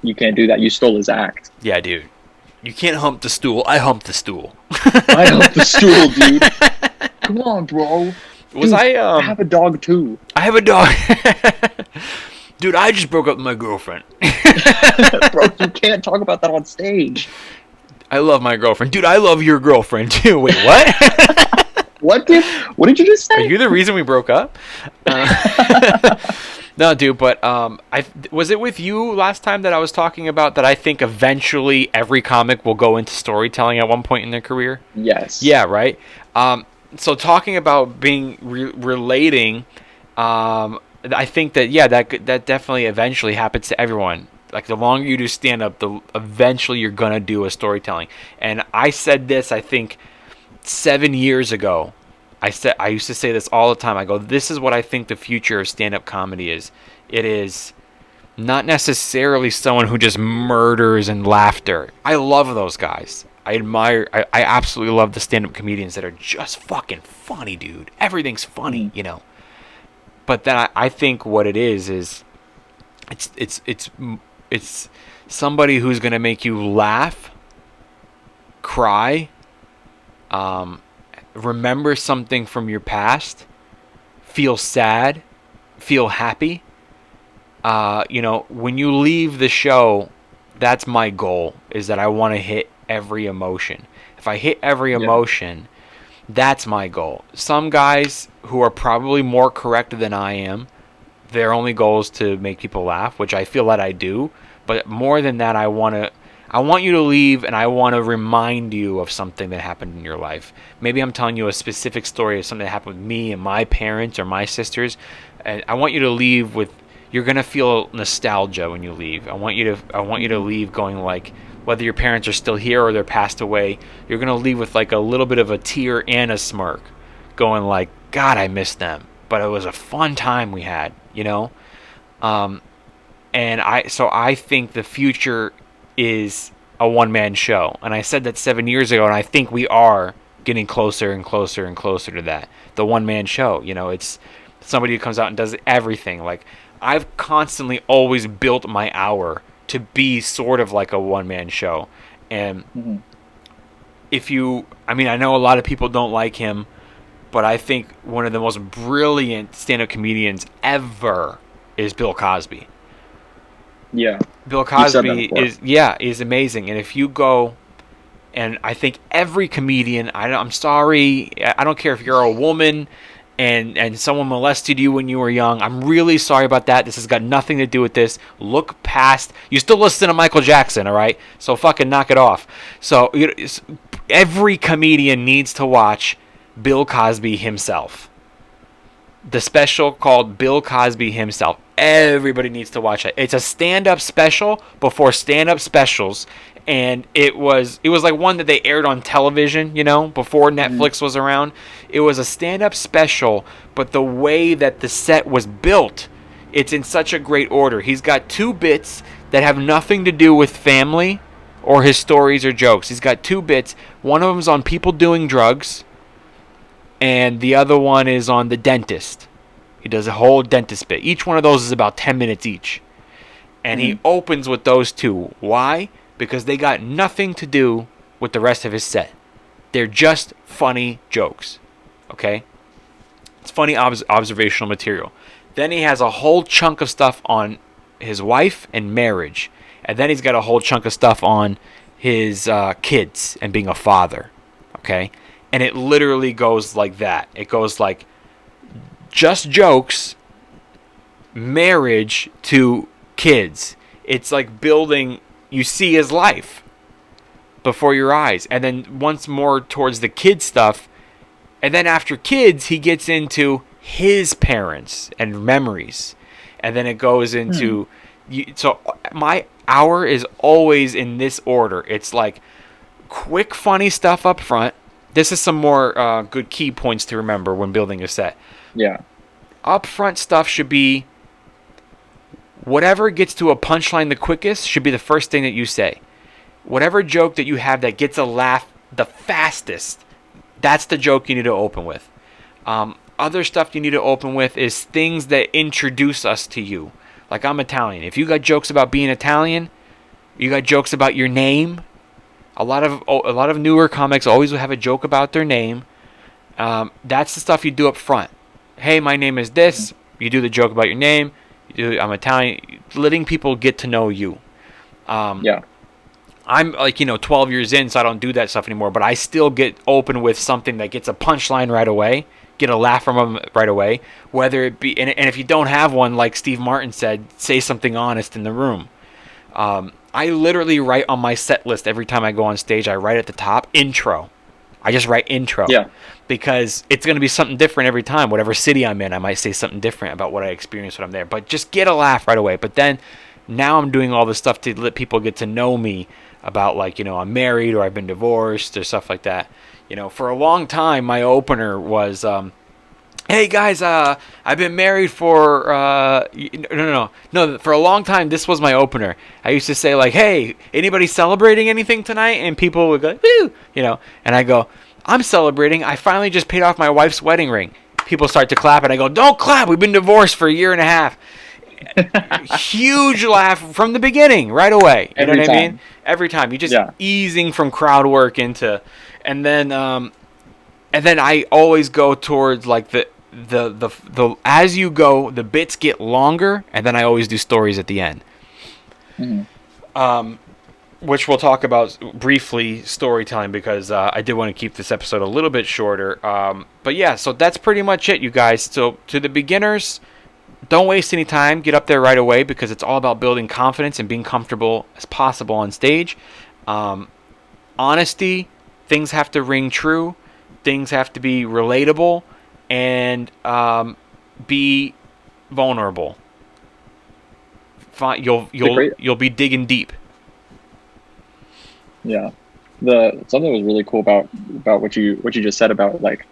you can't do that. You stole his act. Yeah, dude. You can't hump the stool. I hump the stool. I hump the stool, dude. Come on, bro. I have a dog too. I have a dog. Dude, I just broke up with my girlfriend. Bro, you can't talk about that on stage. I love my girlfriend. Dude, I love your girlfriend too. Wait, what? What did you just say? Are you the reason we broke up? No, dude, but was it with you last time that I was talking about that I think eventually every comic will go into storytelling at one point in their career? Yes. Yeah, right? So talking about being relating, I think that, yeah, that definitely eventually happens to everyone. Like, the longer you do stand-up, eventually you're going to do a storytelling. And I said this, I think, 7 years ago. I used to say this all the time. I go, this is what I think the future of stand-up comedy is. It is not necessarily someone who just murders in laughter. I love those guys. I absolutely love the stand-up comedians that are just fucking funny, dude. Everything's funny, you know. But then I think what it is it's somebody who's going to make you laugh, cry, remember something from your past, feel sad, feel happy. You know, when you leave the show, that's my goal, is that I want to hit every emotion. If if I hit every emotion, that's my goal. Some guys who are probably more correct than I am, their only goal is to make people laugh, which I feel that I do. But more than that, I want you to leave, and I want to remind you of something that happened in your life. Maybe I'm telling you a specific story of something that happened with me and my parents or my sisters. And I want you to leave with, you're going to feel nostalgia when you leave. I want you to leave going like, whether your parents are still here or they're passed away, you're going to leave with like a little bit of a tear and a smirk, going like, God, I miss them. But it was a fun time we had, you know? And I think the future is a one-man show. And I said that 7 years ago, and I think we are getting closer and closer and closer to that. The one-man show, you know, it's somebody who comes out and does everything. Like, I've constantly always built my hour to be sort of like a one-man show. And I know a lot of people don't like him, but I think one of the most brilliant stand-up comedians ever is Bill Cosby. Yeah. Bill Cosby is amazing. And if you go, and I think every comedian, I'm sorry, I don't care if you're a woman and someone molested you when you were young. I'm really sorry about that. This has got nothing to do with this. Look past. You still listen to Michael Jackson, all right? So fucking knock it off. So every comedian needs to watch Bill Cosby himself. The special called Bill Cosby Himself. Everybody needs to watch it. It's a stand-up special before stand-up specials, and it was like one that they aired on television, you know, before Netflix was around. It was a stand-up special, but the way that the set was built, it's in such a great order. He's got two bits that have nothing to do with family or his stories or jokes. He's got two bits. One of them's on people doing drugs, and the other one is on the dentist. He does a whole dentist bit. Each one of those is about 10 minutes each. And he opens with those two. Why? Because they got nothing to do with the rest of his set. They're just funny jokes. Okay? It's funny observational material. Then he has a whole chunk of stuff on his wife and marriage. And then he's got a whole chunk of stuff on his kids and being a father. Okay? And it literally goes like that. It goes like just jokes, marriage to kids. It's like building, you see his life before your eyes. And then once more towards the kid stuff. And then after kids, he gets into his parents and memories. And then it goes into... So my hour is always in this order. It's like quick, funny stuff up front. This is some more good key points to remember when building a set. Yeah. Upfront stuff should be whatever gets to a punchline the quickest should be the first thing that you say. Whatever joke that you have that gets a laugh the fastest, that's the joke you need to open with. Other stuff you need to open with is things that introduce us to you. Like, I'm Italian. If you got jokes about being Italian, you got jokes about your name. A lot of newer comics always will have a joke about their name. That's the stuff you do up front. Hey, my name is this. You do the joke about your name. I'm Italian. Letting people get to know you. Yeah. I'm 12 years in, so I don't do that stuff anymore. But I still get open with something that gets a punchline right away, get a laugh from them right away. Whether it be, and if you don't have one, like Steve Martin said, say something honest in the room. I literally write on my set list every time I go on stage. I write at the top, intro. I just write intro. Yeah. Because it's going to be something different every time. Whatever city I'm in, I might say something different about what I experienced when I'm there. But just get a laugh right away. But then now I'm doing all this stuff to let people get to know me about, like, I'm married or I've been divorced or stuff like that. For a long time, my opener was, hey guys, I've been married for, no, for a long time, this was my opener. I used to say, like, hey, anybody celebrating anything tonight? And people would go, woo, and I go, I'm celebrating. I finally just paid off my wife's wedding ring. People start to clap, and I go, don't clap. We've been divorced for a year and a half. Huge laugh from the beginning, right away. You know what I mean? Every time. You just easing from crowd work into, and then I always go towards, like, the as you go, the bits get longer, and then I always do stories at the end. which we'll talk about briefly, storytelling, because I did want to keep this episode a little bit shorter. But yeah, so that's pretty much it, you guys. So to the beginners, don't waste any time. Get up there right away, because it's all about building confidence and being comfortable as possible on stage. Honesty, things have to ring true. Things have to be relatable, and be vulnerable. You'll be digging deep. Yeah, something that was really cool about what you just said about like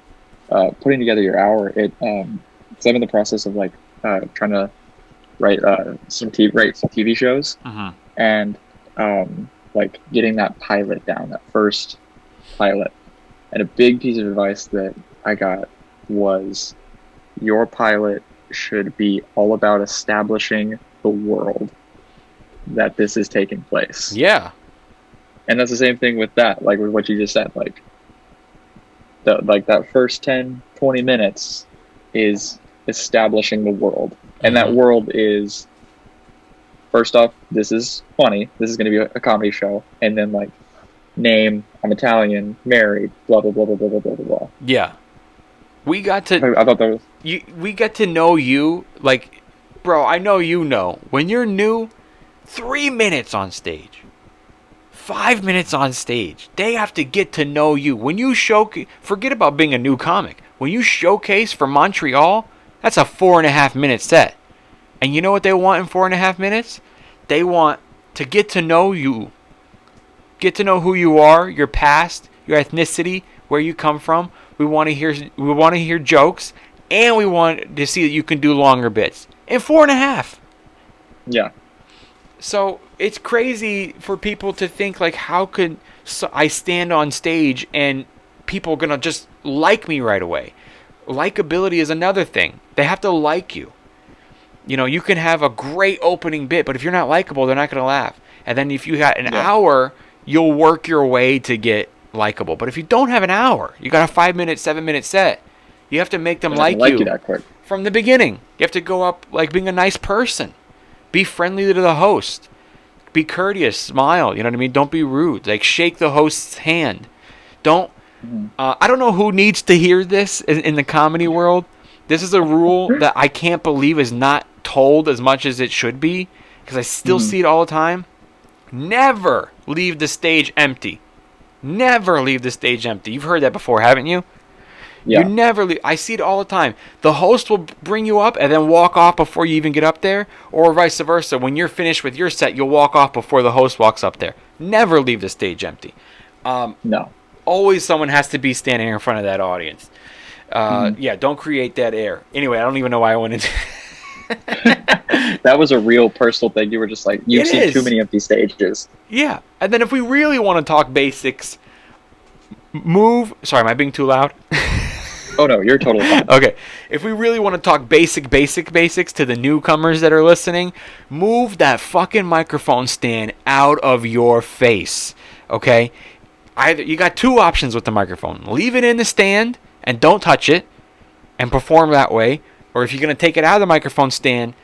putting together your hour. Because I'm in the process of like trying to write some TV shows, and like getting that pilot down, that first pilot. And a big piece of advice that I got was, your pilot should be all about establishing the world that this is taking place. Yeah. And that's the same thing with that, like with what you just said, like that first 10, 20 minutes is establishing the world. And that world is, first off, this is funny. This is going to be a comedy show. And then like, name, I'm Italian, married, blah, blah, blah, blah, blah, blah, blah, blah. Yeah. We got to... I thought that was... we get to know you, like, bro, I know you know. When you're new, 3 minutes on stage. 5 minutes on stage. They have to get to know you. When you forget about being a new comic. When you showcase for Montreal, that's a 4.5 minute set. And you know what they want in 4.5 minutes? They want to get to know you. Get to know who you are, your past, your ethnicity, where you come from. We want to hear jokes, and we want to see that you can do longer bits in 4.5. Yeah. So it's crazy for people to think like, how could I stand on stage and people are gonna just like me right away? Likability is another thing. They have to like you. You know, you can have a great opening bit, but if you're not likable, they're not gonna laugh. And then if you got an hour, you'll work your way to get likable. But if you don't have an hour, you got a 5 minute, 7 minute set, you have to make them like you that quick. From the beginning. You have to go up like being a nice person. Be friendly to the host. Be courteous. Smile. You know what I mean? Don't be rude. Like, shake the host's hand. Don't. I don't know who needs to hear this in the comedy world. This is a rule that I can't believe is not told as much as it should be, because I still see it all the time. Never leave the stage empty. Never leave the stage empty. You've heard that before, haven't you? Yeah. You never leave. I see it all the time. The host will bring you up and then walk off before you even get up there, or vice versa. When you're finished with your set, you'll walk off before the host walks up there. Never leave the stage empty. No. Always someone has to be standing in front of that audience. Yeah, don't create that air. Anyway, I don't even know why I went into That was a real personal thing. You were just like, you've seen too many empty stages. Yeah. And then if we really want to talk basics, sorry, am I being too loud? Oh no, you're totally fine. Okay. If we really want to talk basics to the newcomers that are listening, move that fucking microphone stand out of your face. Okay? Either you got two options with the microphone. Leave it in the stand and don't touch it and perform that way. Or if you're going to take it out of the microphone stand,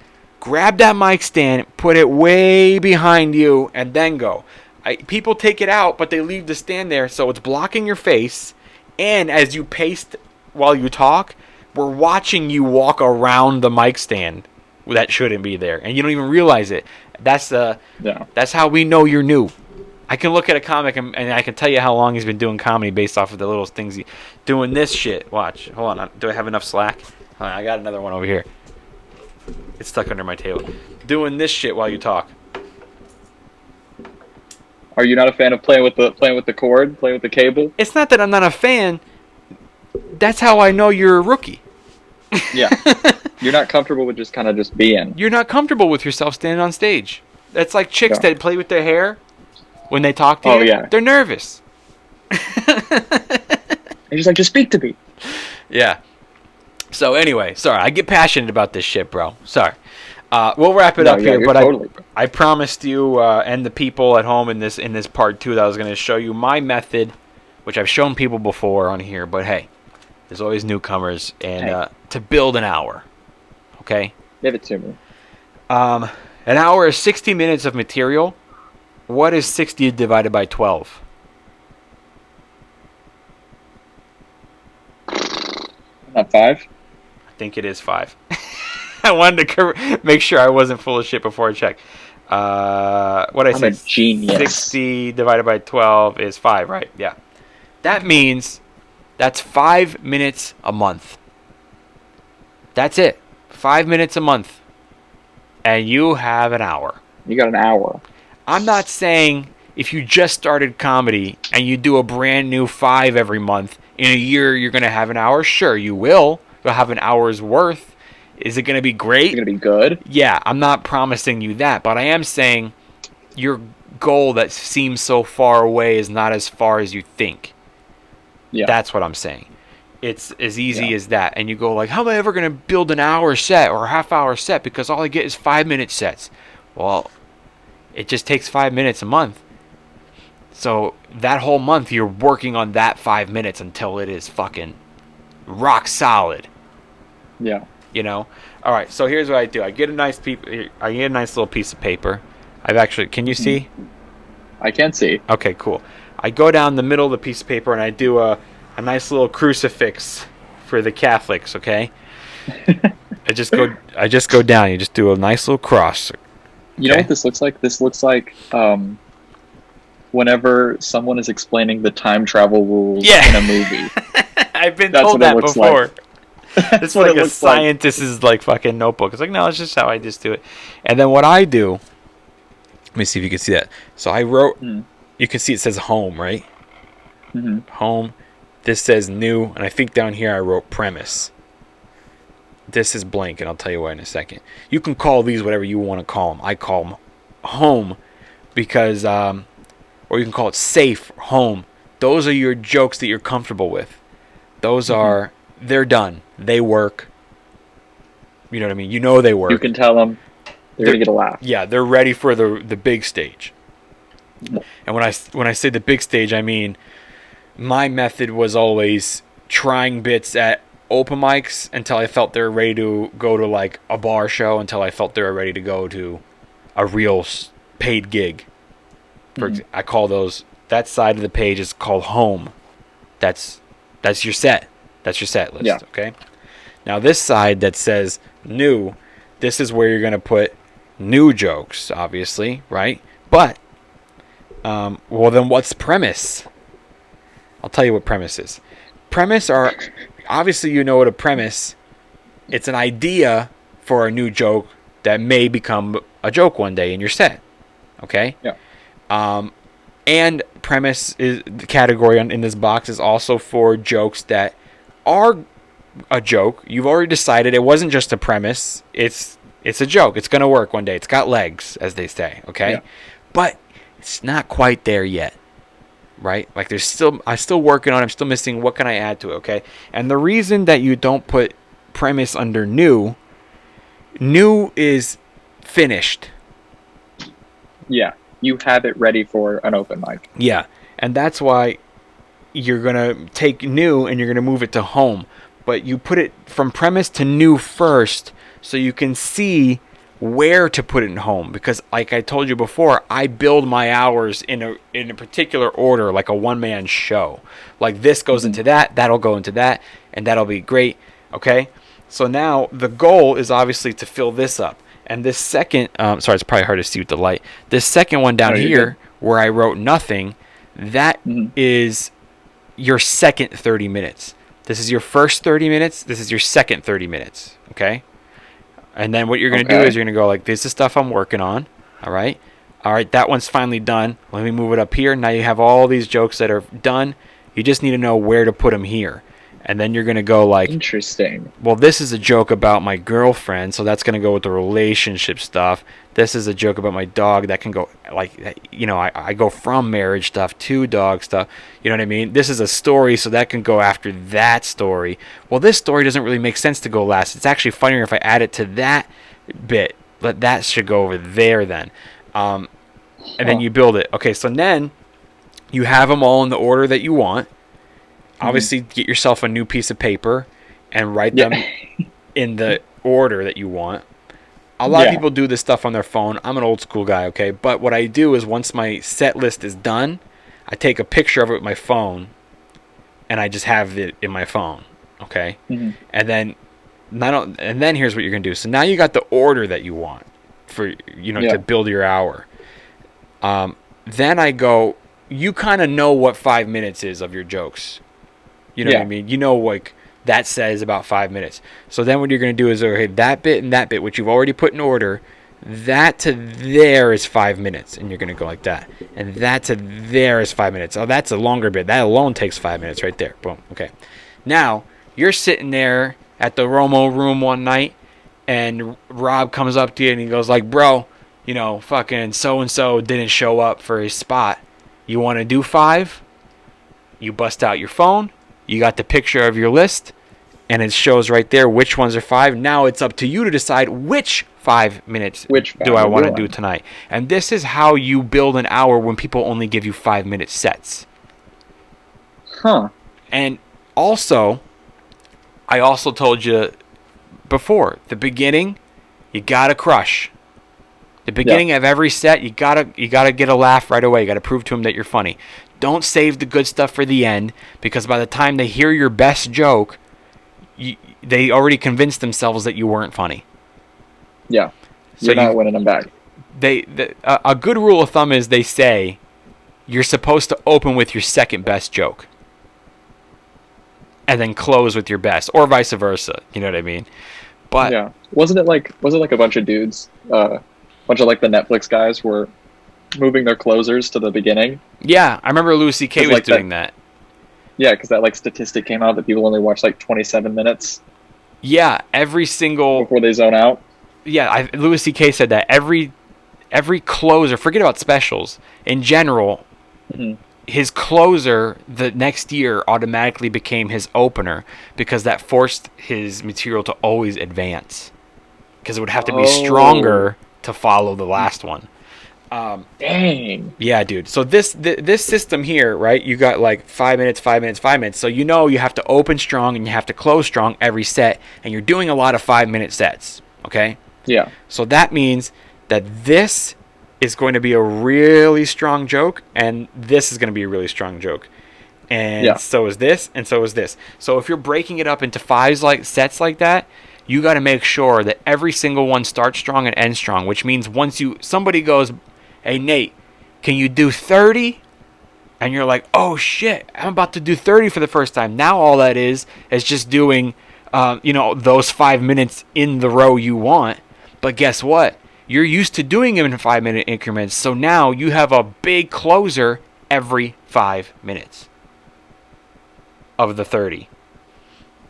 grab that mic stand, put it way behind you, and then go. People take it out, but they leave the stand there, so it's blocking your face. And as you pace while you talk, we're watching you walk around the mic stand that shouldn't be there, and you don't even realize it. That's how we know you're new. I can look at a comic and I can tell you how long he's been doing comedy based off of the little things doing this shit. Watch. Hold on. Do I have enough slack? Hold on, I got another one over here. It's stuck under my table. Doing this shit while you talk. Are you not a fan of playing with the cord, playing with the cable? It's not that I'm not a fan. That's how I know you're a rookie. Yeah. You're not comfortable with just being. You're not comfortable with yourself standing on stage. That's like chicks that play with their hair when they talk to you. Oh, yeah. They're nervous. They're just like, just speak to me. Yeah. So anyway, sorry. I get passionate about this shit, bro. Sorry. We'll wrap it up here, but I promised you and the people at home in this part 2 that I was going to show you my method, which I've shown people before on here, but hey, there's always newcomers, and to build an hour, okay? Give it to me. An hour is 60 minutes of material What is 60 divided by 12? Not 5? I think it is 5. I wanted to make sure I wasn't full of shit before I checked. What I I'm say? a genius. 60 divided by 12 is 5, right? Yeah. That means that's 5 minutes a month. That's it. 5 minutes a month. And you have an hour. You got an hour. I'm not saying if you just started comedy and you do a brand new 5 every month, in a year you're going to have an hour. Sure, you will. You'll have an hour's worth. Is it going to be great? It's going to be good. Yeah, I'm not promising you that, but I am saying your goal that seems so far away is not as far as you think. Yeah. That's what I'm saying. It's as easy as that. And you go like, how am I ever going to build an hour set or a half-hour set because all I get is 5-minute sets? Well, it just takes 5 minutes a month. So that whole month you're working on that 5 minutes until it is fucking rock solid. Yeah. You know? All right, so here's what I do. I get a nice little piece of paper. Can you see? I can see. Okay, cool. I go down the middle of the piece of paper and I do a nice little crucifix for the Catholics, okay? I just go down. You just do a nice little cross. Okay? You know what this looks like? This looks like whenever someone is explaining the time travel rules in a movie. I've been That's told what it that looks before. like. It's like a scientist's like fucking notebook. It's like, no, it's just how I just do it. And then what I do, let me see if you can see that. So I wrote, you can see it says home, right? Mm-hmm. Home. This says new, and I think down here I wrote premise. This is blank, and I'll tell you why in a second. You can call these whatever you want to call them. I call them home because, or you can call it safe, home. Those are your jokes that you're comfortable with. Those are, they're done. They work. You know what I mean? You know they work. You can tell them they're going to get a laugh. Yeah, they're ready for the big stage. And when I say the big stage, I mean my method was always trying bits at open mics until I felt they were ready to go to like a bar show, until I felt they were ready to go to a real paid gig. I call those, that side of the page is called home. That's your set. That's your set list, okay? Now this side that says new, this is where you're going to put new jokes, obviously, right? But, well then what's premise? I'll tell you what premise is. Premise are, obviously you know what a premise, it's an idea for a new joke that may become a joke one day in your set, okay? Yeah. And premise is the category in this box is also for jokes that are a joke. You've already decided it wasn't just a premise. It's a joke. It's gonna work one day. It's got legs, as they say. Okay, but it's not quite there yet, right? Like I'm still working on it. I'm still missing. What can I add to it? Okay, and the reason that you don't put premise under new is finished. Yeah. You have it ready for an open mic. Yeah, and that's why you're going to take new and you're going to move it to home. But you put it from premise to new first so you can see where to put it in home. Because like I told you before, I build my hours in a particular order, like a one-man show. Like this goes into that, that'll go into that, and that'll be great. Okay? So now the goal is obviously to fill this up. And this second, sorry, it's probably hard to see with the light. This second one down here, where I wrote nothing, that is your second 30 minutes. This is your first 30 minutes. This is your second 30 minutes. Okay? And then what you're going to do is you're going to go like, this is stuff I'm working on. All right? All right, that one's finally done. Let me move it up here. Now you have all these jokes that are done. You just need to know where to put them here. And then you're going to go like, interesting. Well, this is a joke about my girlfriend, so that's going to go with the relationship stuff. This is a joke about my dog. That can go, like, you know, I go from marriage stuff to dog stuff. You know what I mean? This is a story, so that can go after that story. Well, this story doesn't really make sense to go last. It's actually funnier if I add it to that bit. But that should go over there then. And then you build it. Okay, so then you have them all in the order that you want. Obviously, get yourself a new piece of paper and write them in the order that you want. A lot of Yeah. people do this stuff on their phone. I'm an old school guy, okay? But what I do is once my set list is done, I take a picture of it with my phone, and I just have it in my phone, okay? Mhm. And then here's what you're gonna do. So now you got the order that you want for Yeah. to build your hour. Then I go. You kind of know what 5 minutes is of your jokes. You know what I Yeah. mean? You know, like that says about 5 minutes. So then what you're gonna do is, okay, that bit and that bit, which you've already put in order, that to there is 5 minutes, and you're gonna go like that, and that to there is 5 minutes. Oh, that's a longer bit. That alone takes 5 minutes right there. Boom. Okay. Now you're sitting there at the Romo room one night, and Rob comes up to you and he goes like, bro, fucking so and so didn't show up for his spot. You want to do 5? You bust out your phone. You got the picture of your list, and it shows right there which ones are 5. Now it's up to you to decide which 5 minutes do I want to do tonight. And this is how you build an hour when people only give you 5-minute sets. Huh. And also, I also told you before, the beginning, you gotta crush. The beginning of every set, you gotta get a laugh right away. You gotta prove to them that you're funny. Don't save the good stuff for the end, because by the time they hear your best joke, they already convinced themselves that you weren't funny. Yeah. So You're not winning them back. A good rule of thumb is they say you're supposed to open with your second best joke and then close with your best, or vice versa. You know what I mean? But Yeah. Wasn't it like a bunch of dudes, bunch of like the Netflix guys were moving their closers to the beginning? yeah, I remember Louis C.K. was like doing that. Yeah, because that like statistic came out that people only watch like 27 minutes Yeah, every single before they zone out. yeah, Louis C.K. said that every closer, forget about specials, in general, Mhm. his closer the next year automatically became his opener, because that forced his material to always advance, because it would have to be stronger to follow the last one. Dang. Yeah, dude. So this system here, right? You got like 5 minutes, 5 minutes, 5 minutes. So you have to open strong and you have to close strong every set, and you're doing a lot of 5-minute sets. Okay. Yeah. So that means that this is going to be a really strong joke, and this is going to be a really strong joke, and so is this, and so is this. So if you're breaking it up into 5 like sets like that, you got to make sure that every single one starts strong and ends strong. Which means once somebody goes, "Hey Nate, can you do 30?" and you're like, "Oh shit, I'm about to do 30 for the first time." Now all that is just doing, those 5 minutes in the row you want. But guess what? You're used to doing them in 5-minute increments. So now you have a big closer every 5 minutes of the 30.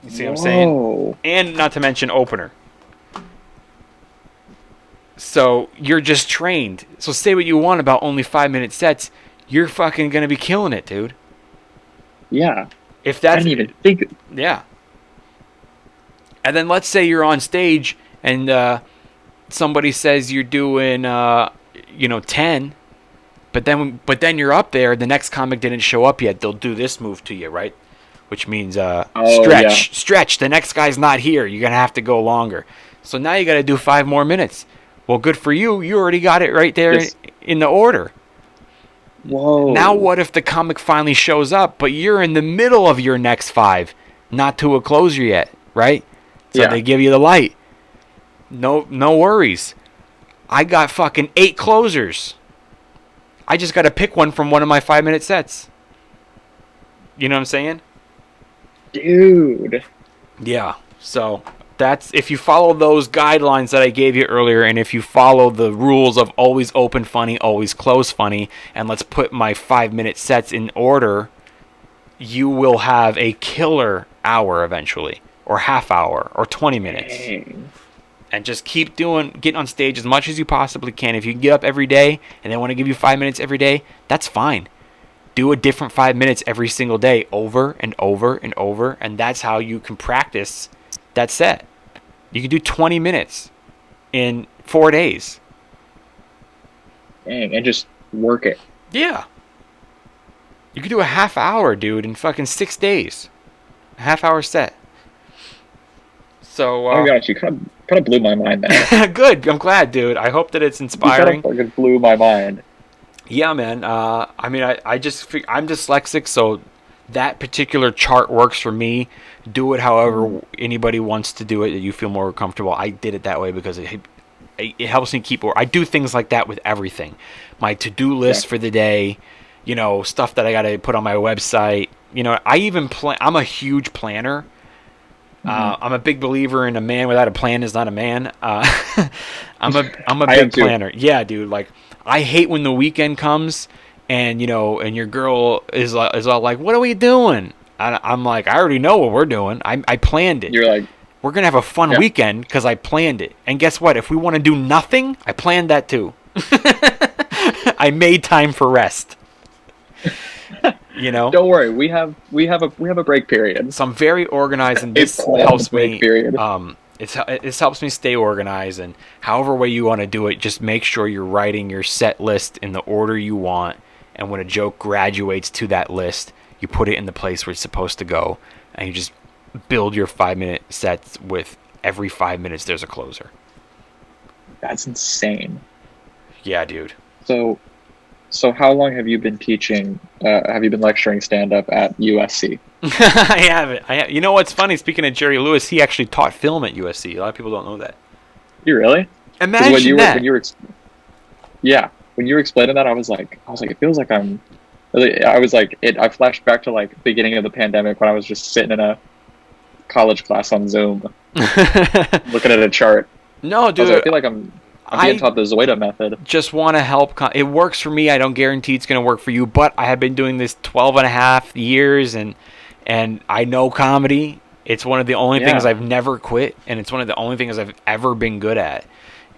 You see what I'm saying? And not to mention opener. So you're just trained. So say what you want about only 5-minute sets. You're fucking going to be killing it, dude. Yeah. If that's, I didn't even think. Yeah. And then let's say you're on stage and somebody says you're doing 10, but then you're up there, the next comic didn't show up yet. They'll do this move to you, right? Which means stretch. The next guy's not here. You're going to have to go longer. So now you got to do 5 more minutes. Well, good for you. You already got it right there in the order. Whoa. Now what if the comic finally shows up, but you're in the middle of your next 5, not to a closer yet, right? So they give you the light. No worries. I got fucking 8 closers. I just got to pick one from one of my 5-minute sets. You know what I'm saying? Dude. Yeah. So that's, if you follow those guidelines that I gave you earlier, and if you follow the rules of always open funny, always close funny, and let's put my 5-minute sets in order, you will have a killer hour eventually, or half hour, or 20 minutes. Dang. And just keep getting on stage as much as you possibly can. If you can get up every day and they want to give you 5 minutes every day, that's fine. Do a different 5 minutes every single day, over and over and over, and that's how you can practice that set. You can do 20 minutes in 4 days. Dang, and just work it. Yeah. You could do a half hour, dude, in fucking 6 days. A half hour set. So, Oh gosh, you kind of blew my mind there. good. I'm glad, dude. I hope that it's You kind inspiring. of fucking blew my mind. Yeah, man. I mean, I'm dyslexic, so that particular chart works for me. Do it however anybody wants to do it that you feel more comfortable. I did it that way because it helps me keep. I do things like that with everything. My to-do list for the day, stuff that I got to put on my website. I even plan. I'm a huge planner. I'm a big believer in a man without a plan is not a man. I'm a big planner. Yeah, dude. Like, I hate when the weekend comes and and your girl is all like, "What are we doing?" I'm like, "I already know what we're doing. I planned it. You're like, we're gonna have a fun weekend because I planned it. And guess what? If we want to do nothing, I planned that too. I made time for rest. Don't worry, we have a break period. So I'm very organized, and this helps me. It helps me stay organized, and however way you want to do it, just make sure you're writing your set list in the order you want. And when a joke graduates to that list, you put it in the place where it's supposed to go, and you just build your 5-minute sets with every 5 minutes there's a closer. That's insane. Yeah, dude. So how long have you been teaching? Have you been lecturing stand-up at USC? I haven't. You know what's funny? Speaking of Jerry Lewis, he actually taught film at USC. A lot of people don't know that. You really? Imagine that. When you were explaining that, I was like, it feels like I flashed back to like beginning of the pandemic when I was just sitting in a college class on Zoom, looking at a chart. No, dude. I feel like I'm being taught the Zoida method. Just want to help. It works for me. I don't guarantee it's going to work for you, but I have been doing this 12 and a half years, and I know comedy. It's one of the only things I've never quit, and it's one of the only things I've ever been good at.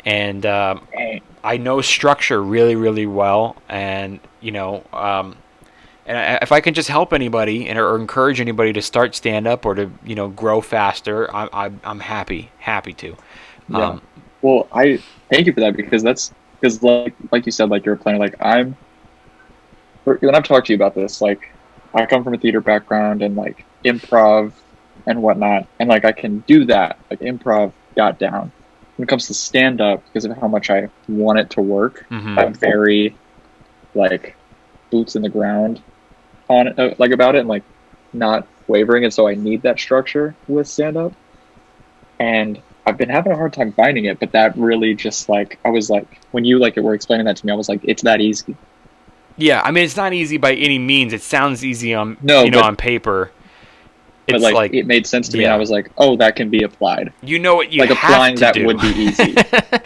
And I know structure really, really well, and if I can just help anybody or encourage anybody to start stand up or to grow faster, I'm happy to. Yeah. Well, I thank you for that because like you said, like you're a planner. Like when I've talked to you about this, like I come from a theater background and like improv and whatnot, and like I can do that. Like improv got down. When it comes to stand up, because of how much I want it to work, I'm very like boots in the ground on it, like about it, and like not wavering. And so I need that structure with stand up. And I've been having a hard time finding it, but that really just like, I was like, when you like were explaining that to me, I was like, it's that easy. Yeah, I mean, it's not easy by any means. It sounds easy on on paper. But like it made sense to me. And I was like, oh, that can be applied. You know what you like have applying to that do. Would be easy.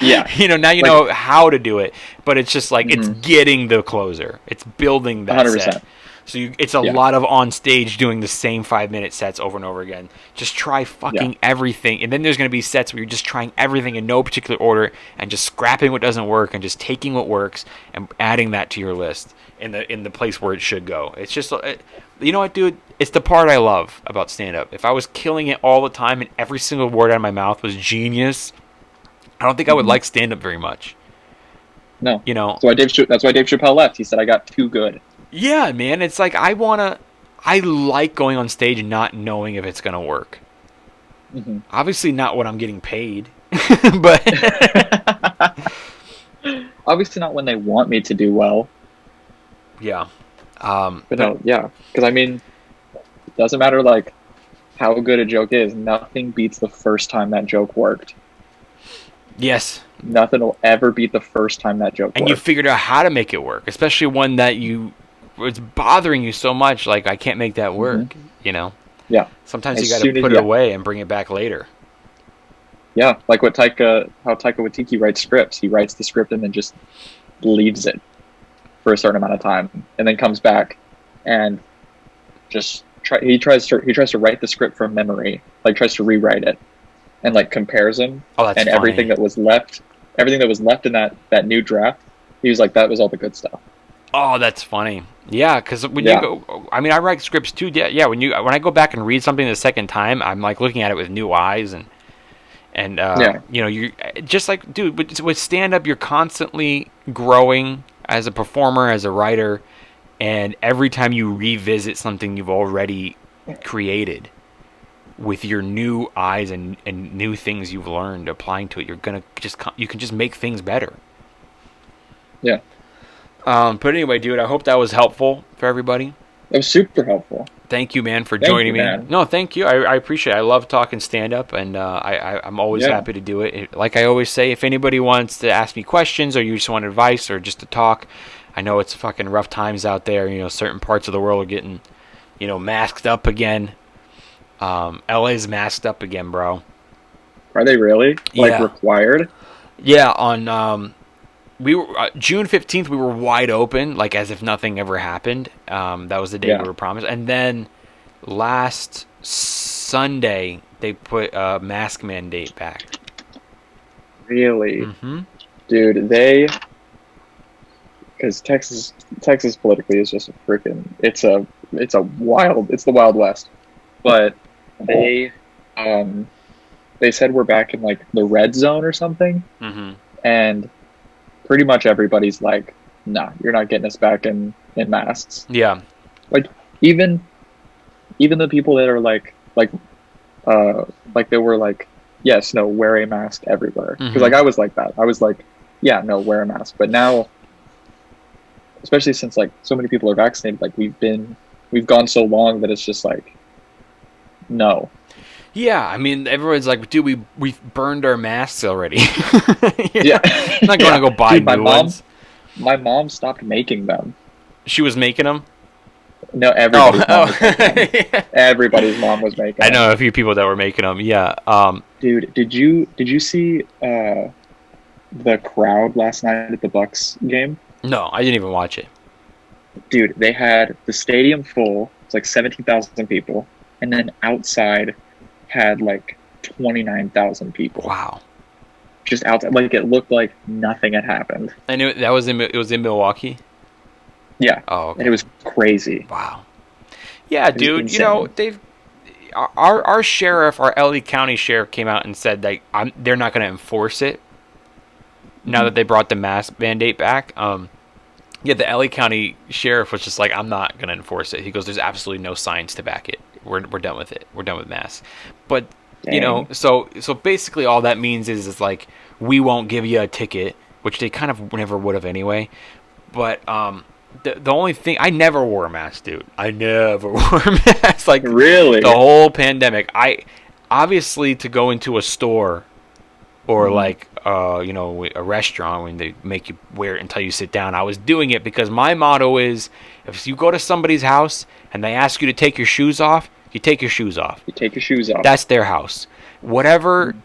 Yeah. Now you know how to do it, but it's just like it's getting the closer. It's building that 100%. Set. So it's a lot of on stage doing the same 5-minute sets over and over again. Just try fucking everything, and then there's going to be sets where you're just trying everything in no particular order and just scrapping what doesn't work and just taking what works and adding that to your list in the place where it should go. It's just you know what, dude? It's the part I love about stand-up. If I was killing it all the time and every single word out of my mouth was genius, I don't think I would like stand-up very much. No. That's why Dave Chappelle left. He said, I got too good. Yeah, man. It's like I like going on stage and not knowing if it's going to work. Obviously not when I'm getting paid. But obviously not when they want me to do well. Yeah. But no, yeah. Because I mean, it doesn't matter like how good a joke is. Nothing beats the first time that joke worked. Yes. Nothing will ever beat the first time that joke worked. And you figured out how to make it work, especially one that it's bothering you so much. Like, I can't make that work, Yeah. Sometimes you got to put it away and bring it back later. Yeah. Like how Taika Waititi writes scripts. He writes the script and then just leaves it for a certain amount of time and then comes back and just he tries to write the script from memory, like tries to rewrite it and like compares them. Oh, that's and funny. everything that was left in that new draft, he was like, that was all the good stuff. Oh, that's funny. Yeah, because when you go, I mean, I write scripts too. Yeah, when I go back and read something the second time, I'm like looking at it with new eyes and you just like, dude, with stand up, you're constantly growing as a performer, as a writer, and every time you revisit something you've already created, with your new eyes and new things you've learned applying to it, you can just make things better. Yeah. But anyway, dude, I hope that was helpful for everybody. It was super helpful. Thank you, man, for Thank joining you, me. man. No, thank you. I appreciate it. I love talking stand-up, and I'm always happy to do it. Like I always say, if anybody wants to ask me questions or you just want advice or just to talk, I know it's fucking rough times out there. You know, certain parts of the world are getting, masked up again. LA's masked up again, bro. Are they really? Like, required? Yeah, on we were June 15th. We were wide open, like as if nothing ever happened. That was the day we were promised. And then last Sunday they put a mask mandate back. Really? Mm-hmm. Dude, because Texas politically is just a freaking. It's the Wild West. But they said we're back in like the red zone or something, and pretty much everybody's like, nah, you're not getting us back in masks. Yeah. Like even the people that are like they were like, yes, no, wear a mask everywhere. Because like I was like that. I was like, yeah, no, wear a mask. But now, especially since like so many people are vaccinated, like we've gone so long that it's just like, no. Yeah, I mean, everyone's like, dude, we've burned our masks already. Yeah. I'm not going to go buy new ones. My mom stopped making them. She was making them? No, everybody's mom was making them. I know a few people that were making them, yeah. Dude, did you see the crowd last night at the Bucks game? No, I didn't even watch it. Dude, they had the stadium full. It's like 17,000 people. And then outside had like 29,000 people. Wow. Just outside. Like it looked like nothing had happened. I knew it was in Milwaukee? Yeah. Oh, okay. And it was crazy. Wow. Yeah, dude, insane. they've our sheriff, our LA County sheriff came out and said that they're not going to enforce it now that they brought the mask mandate back. Yeah, the LA County sheriff was just like, I'm not going to enforce it. He goes, there's absolutely no science to back it. We're done with it. We're done with masks. But, so basically all that means is like, we won't give you a ticket, which they kind of never would have anyway. But the only thing, I never wore a mask, dude. I never wore a mask. Like, really? The whole pandemic. Obviously, to go into a store or like a restaurant when they make you wear it until you sit down, I was doing it because my motto is, if you go to somebody's house and they ask you to take your shoes off, you take your shoes off. You take your shoes off. That's their house. Whatever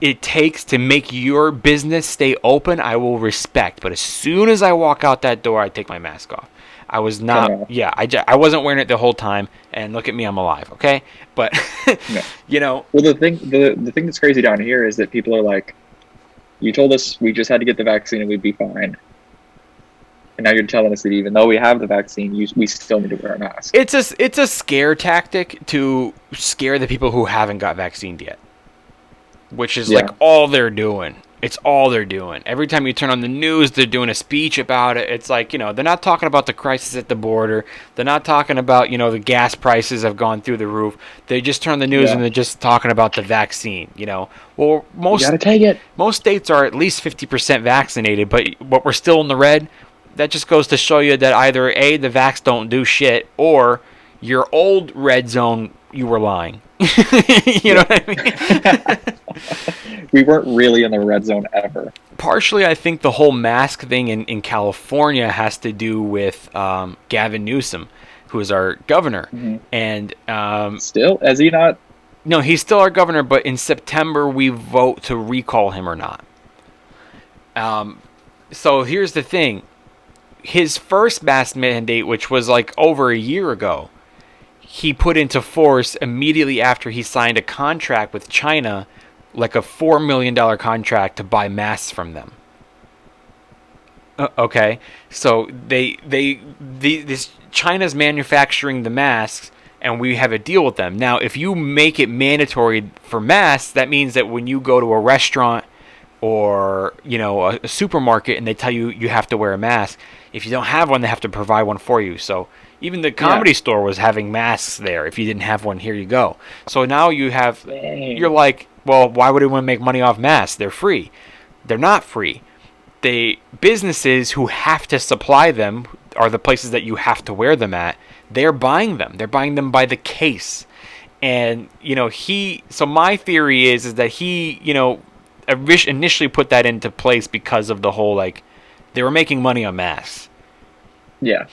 it takes to make your business stay open, I will respect. But as soon as I walk out that door, I take my mask off. I was not, I wasn't wearing it the whole time. And look at me, I'm alive, okay? But, Well, the thing that's crazy down here is that people are like, you told us we just had to get the vaccine and we'd be fine. And now you're telling us that even though we have the vaccine, we still need to wear a mask. It's a scare tactic to scare the people who haven't got vaccinated yet. Which is like all they're doing. It's all they're doing. Every time you turn on the news, they're doing a speech about it. It's like, they're not talking about the crisis at the border. They're not talking about, the gas prices have gone through the roof. They just turn on the news and they're just talking about the vaccine, Well, you gotta take it. Most states are at least 50% vaccinated, but we're still in the red. That just goes to show you that either A, the vax don't do shit, or your old red zone, you were lying. You know what I mean? We weren't really in the red zone ever. Partially, I think the whole mask thing in California has to do with Gavin Newsom, who is our governor. And still, is he not? No, he's still our governor, but in September we vote to recall him or not. So here's the thing. His first mask mandate, which was like over a year ago, he put into force immediately after he signed a contract with China, like a $4 million contract to buy masks from them. Okay, so this China's manufacturing the masks, and we have a deal with them. Now, if you make it mandatory for masks, that means that when you go to a restaurant or a supermarket and they tell you you have to wear a mask, if you don't have one, they have to provide one for you. So Even the Comedy Store was having masks there. If you didn't have one, here you go. So now you have, you're like, well, why would anyone make money off masks? They're free. They're not free. The businesses who have to supply them are the places that you have to wear them at. They're buying them. They're buying them by the case. And, so my theory is that he, initially put that into place because of the whole, like, they were making money on masks. Yeah.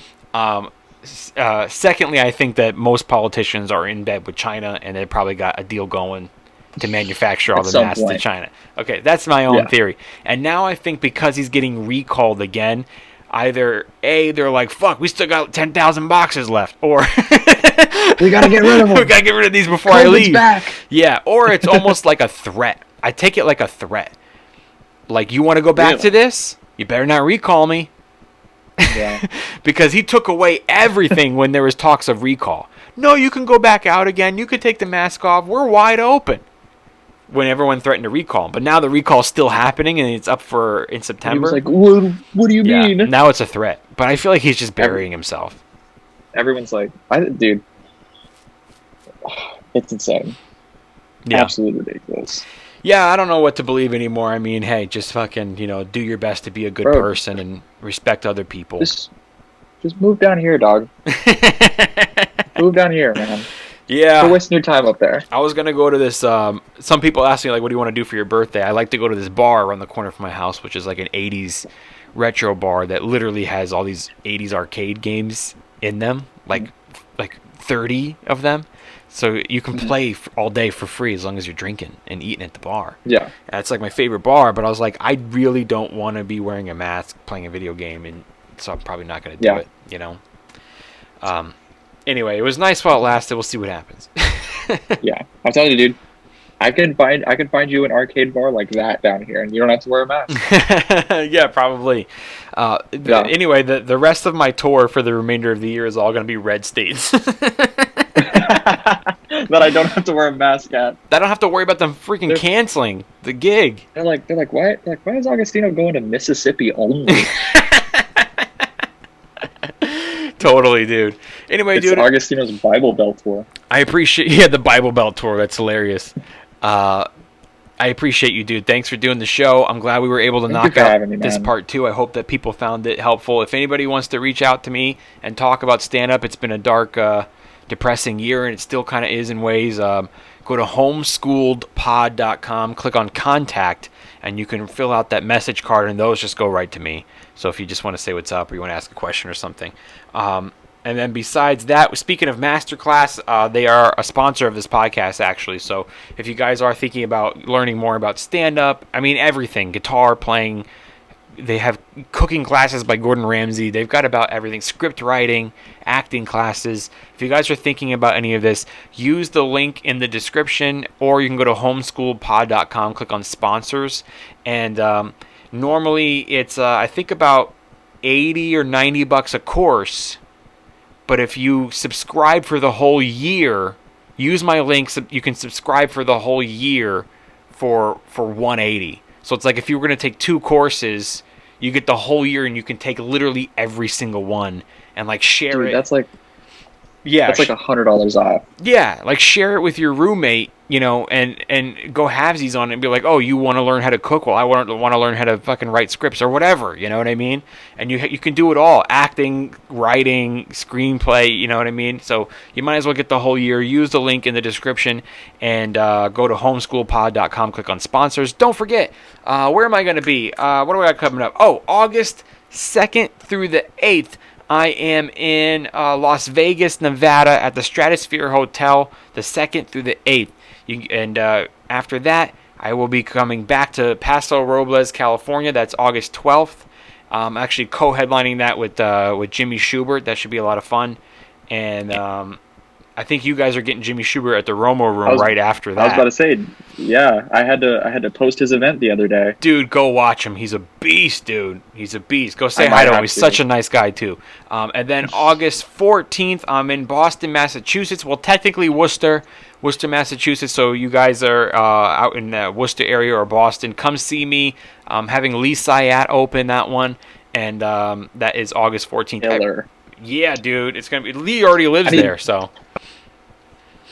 Secondly, I think that most politicians are in bed with China, and they probably got a deal going to manufacture all the masks to China. Okay, that's my own theory. And now I think because he's getting recalled again, either A, they're like, fuck, we still got 10,000 boxes left, or we gotta get rid of them. We gotta get rid of these before COVID's I leave. Back. Yeah, or it's almost like a threat. I take it like a threat. Like, you want to go back to this? You better not recall me. Yeah. Because he took away everything when there was talks of recall. No, you can go back out again. You can take the mask off. We're wide open. When everyone threatened to recall him. But now the recall's still happening, and it's up in September. He was like, what do you mean? Now it's a threat. But I feel like he's just burying himself. Everyone's like, dude, it's insane. Yeah. Absolutely ridiculous. Yeah, I don't know what to believe anymore. I mean, hey, just fucking, do your best to be a good person and respect other people. Just move down here, dog. Move down here, man. Yeah. You're wasting your time up there. I was going to go to this, some people ask me, like, what do you want to do for your birthday? I like to go to this bar around the corner from my house, which is like an 80s retro bar that literally has all these 80s arcade games in them, like 30 of them. So you can play all day for free as long as you're drinking and eating at the bar. Yeah. That's like my favorite bar, but I was like, I really don't want to be wearing a mask playing a video game, and so I'm probably not going to do it, Anyway, it was nice while it lasted. We'll see what happens. Yeah. I'm telling you, dude, I could find you an arcade bar like that down here, and you don't have to wear a mask. Yeah, probably. Anyway, the rest of my tour for the remainder of the year is all going to be red states. That I don't have to wear a mask at. I don't have to worry about them freaking canceling the gig. They're like, why is Agostino going to Mississippi only? Totally, dude. Anyway, it's dude, Agostino's Bible Belt tour. I appreciate the Bible Belt tour. That's hilarious. I appreciate you, dude. Thanks for doing the show. I'm glad we were able to knock out this part 2. I hope that people found it helpful. If anybody wants to reach out to me and talk about stand-up, it's been a dark, depressing year, and it still kind of is in ways. Go to homeschoolledpod.com, click on contact, and you can fill out that message card, and those just go right to me. So if you just want to say what's up, or you want to ask a question or something. And then besides that, speaking of Masterclass, they are a sponsor of this podcast, actually. So if you guys are thinking about learning more about stand-up, I mean, everything, guitar playing, they have cooking classes by Gordon Ramsay. They've got about everything, script writing, acting classes. If you guys are thinking about any of this, use the link in the description, or you can go to homeschoolpod.com, click on sponsors. And normally it's, I think, about 80 or 90 bucks a course. But if you subscribe for the whole year, use my link. You can subscribe for the whole year for $180. So it's like if you were going to take 2 courses, you get the whole year, and you can take literally every single one and like share it. That's like $100 off. Yeah, like share it with your roommate, and go halvesies on it and be like, oh, you want to learn how to cook? Well, I want to learn how to fucking write scripts or whatever. You know what I mean? And you can do it all: acting, writing, screenplay. You know what I mean? So you might as well get the whole year. Use the link in the description and go to homeschoolpod.com. Click on sponsors. Don't forget, where am I going to be? What do I got coming up? Oh, August 2nd through the 8th. I am in Las Vegas, Nevada at the Stratosphere Hotel, the 2nd through the 8th. After that, I will be coming back to Paso Robles, California. That's August 12th. I'm actually co-headlining that with Jimmy Schubert. That should be a lot of fun. And I think you guys are getting Jimmy Schubert at the Romo Room right after that. I was about to say, yeah, I had to post his event the other day. Dude, go watch him. He's a beast, dude. He's a beast. Go say hi to him. He's such a nice guy, too. And then August 14th, I'm in Boston, Massachusetts. Well, technically Worcester, Massachusetts. So you guys are out in the Worcester area or Boston, come see me. I'm having Lee Syatt open that one. And that is August 14th. Killer. Yeah, dude, it's gonna be. Lee already lives there, so.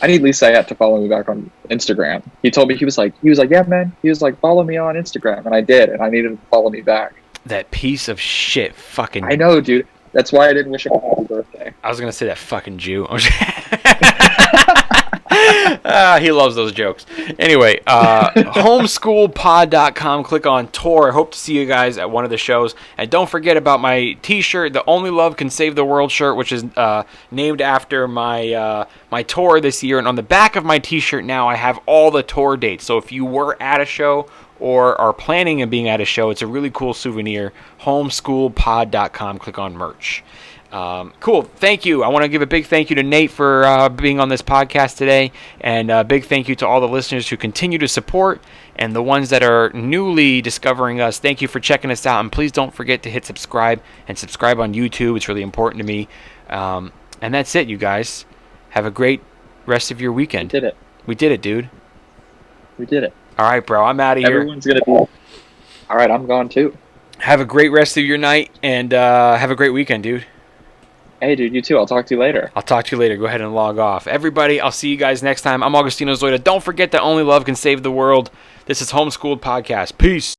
I need Lee Sayat to follow me back on Instagram. He told me, he was like, yeah, man. He was like, follow me on Instagram, and I did, and I needed him to follow me back. That piece of shit, fucking. I know, dude. That's why I didn't wish him a happy birthday. I was gonna say that fucking Jew. He loves those jokes. Anyway, homeschoolpod.com. Click on tour. I hope to see you guys at one of the shows. And don't forget about my t-shirt, the Only Love Can Save the World shirt, which is named after my my tour this year. And on the back of my t-shirt now, I have all the tour dates. So if you were at a show or are planning on being at a show, it's a really cool souvenir. homeschoolpod.com. Click on merch. Cool. Thank you. I want to give a big thank you to Nate for being on this podcast today, and a big thank you to all the listeners who continue to support, and the ones that are newly discovering us. Thank you for checking us out, and please don't forget to hit subscribe and subscribe on YouTube. It's really important to me. And that's it, you guys. Have a great rest of your weekend. We did it. We did it, dude. We did it. All right, bro. I'm out of here. Everyone's gonna be. All right, I'm gone too. Have a great rest of your night, and have a great weekend, dude. Hey, dude, you too. I'll talk to you later. I'll talk to you later. Go ahead and log off. Everybody, I'll see you guys next time. I'm Agostino Zoida. Don't forget that only love can save the world. This is Homeschooled Podcast. Peace.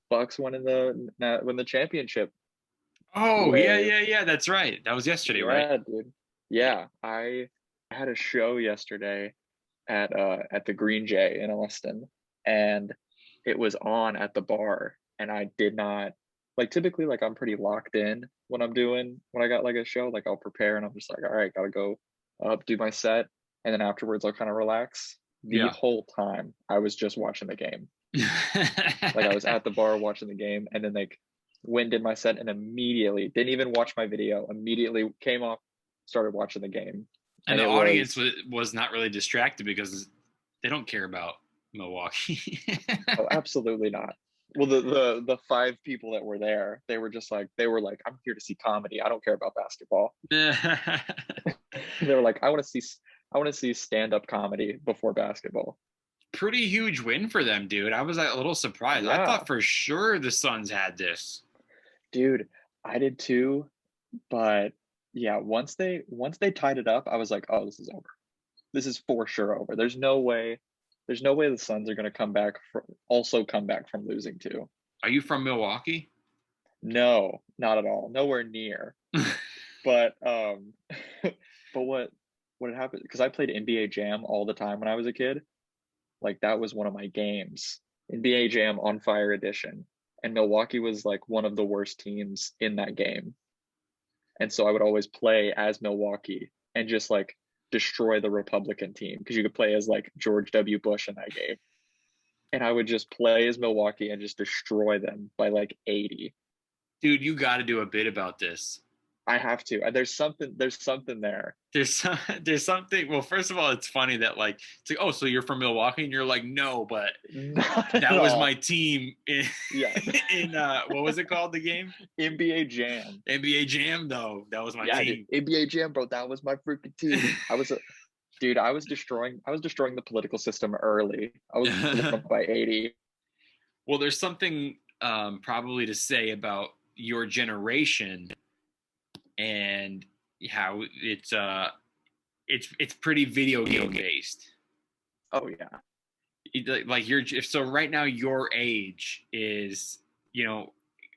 Bucks won the championship. Oh, Way. yeah. That's right. That was yesterday, Yeah, right? dude. Yeah, I had a show yesterday at the Green Jay in Austin, and it was on at the bar, and I did not. Like, typically, like, I'm pretty locked in when I got like a show, like I'll prepare and I'm just like, all right, gotta go up, do my set, and then afterwards I'll kind of relax. The whole time I was just watching the game. Like, I was at the bar watching the game, and then like went, did my set, and immediately didn't even watch my video, immediately came off, started watching the game. And the audience was not really distracted because they don't care about Milwaukee. Oh, absolutely not. Well, the 5 people that were there, they were like, I'm here to see comedy. I don't care about basketball. They were like, I want to see stand-up comedy before basketball. Pretty huge win for them, dude. I was a little surprised. Yeah. I thought for sure the Suns had this. Dude, I did too, but yeah, once they tied it up, I was like, oh, this is over. This is for sure over. There's no way the Suns are going to come back from losing too. Are you from Milwaukee? No, not at all. Nowhere near. But but what had happened, because I played NBA Jam all the time when I was a kid. Like, that was one of my games. NBA Jam On Fire Edition. And Milwaukee was like one of the worst teams in that game. And so I would always play as Milwaukee and just like destroy the Republican team, because you could play as like George W. Bush in that game. And I would just play as Milwaukee and just destroy them by like 80. Dude, you got to do a bit about this. I have to. There's something there. There's something. Well, first of all, it's funny that like, it's like, oh, so you're from Milwaukee, and you're like, no, but that was my team in what was it called, the game? NBA Jam. NBA Jam, though. That was my team. Dude, NBA Jam, bro. That was my freaking team. I was destroying the political system early. I was up by 80. Well, there's something probably to say about your generation and how it's pretty video game based. Oh yeah. Like so right now your age is,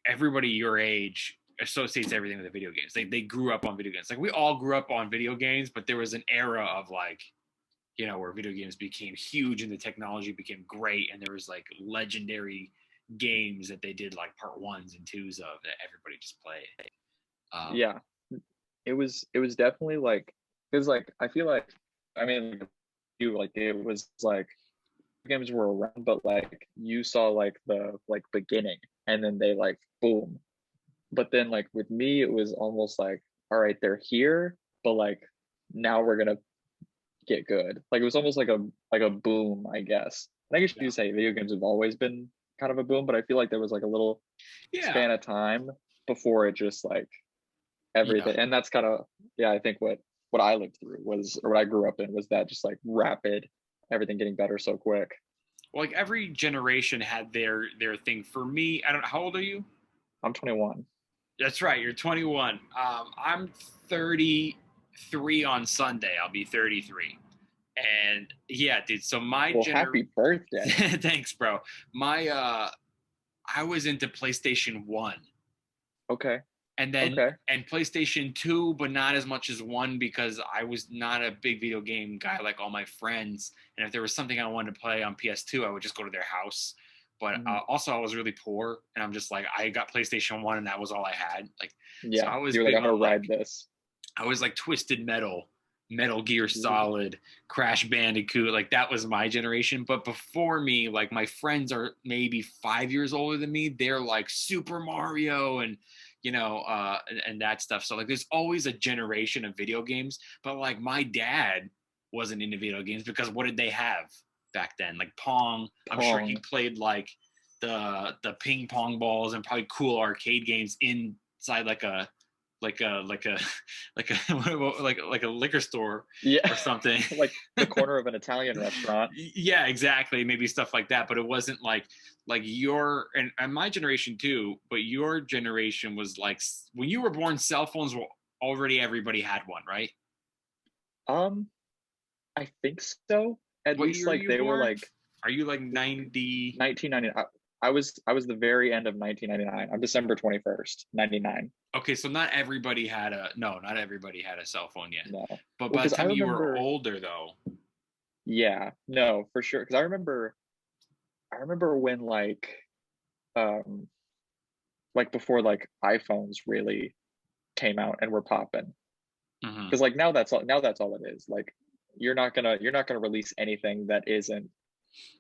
everybody your age associates everything with the video games. They grew up on video games. Like, we all grew up on video games, but there was an era of like, where video games became huge and the technology became great, and there was like legendary games that they did like part 1s and 2s of that everybody just played. Yeah. It was definitely like, because like, I feel like, I mean, it was like games were around, but like you saw like the like beginning, and then they like boom. But then like with me, it was almost like, all right, they're here, but like now we're gonna get good. Like, it was almost like a boom, I guess. I guess you say video games have always been kind of a boom, but I feel like there was like a little span of time before it just like everything. And that's kind of I think what I lived through was, or what I grew up in, was that just like rapid, everything getting better so quick. Well, like every generation had their thing. For me, I don't know, how old are you? I'm 21. That's right. You're 21. I'm 33 on Sunday. I'll be 33. And yeah, dude. So my Well, happy birthday. thanks, bro. I was into PlayStation 1. Okay. And then Okay. and PlayStation 2, but not as much as 1 because I was not a big video game guy like all my friends. And if there was something I wanted to play on PS2, I would just go to their house. But also I was really poor, and I'm just like, I got PlayStation 1 and that was all I had. Like, so Yeah. I was You're like, big I'm gonna on, ride this. I was like Twisted Metal, Metal Gear Solid, Crash Bandicoot. Like, that was my generation. But before me, like, my friends are maybe 5 years older than me. They're like Super Mario and and that stuff. So like, there's always a generation of video games. But like, my dad wasn't into video games because what did they have back then? Like Pong. I'm sure he played like the ping pong balls and probably cool arcade games inside like a like a liquor store or something. Like the corner of an Italian restaurant. Yeah, exactly. Maybe stuff like that. But it wasn't like your and my generation too. But your generation was like, when you were born, cell phones were already, everybody had one, right? I think so. At What least year like are you they were born? like Are you like 90? 1999. I was the very end of 1999. I'm December 21st, 99. Okay, so not everybody had not everybody had a cell phone yet. No. But Well, by the 'cause I time you were remember, older, though. yeah, no, for sure. Because I remember when um, like before like iPhones really came out and were popping. Mhm. Because like now that's all it is. Like you're not gonna release anything that isn't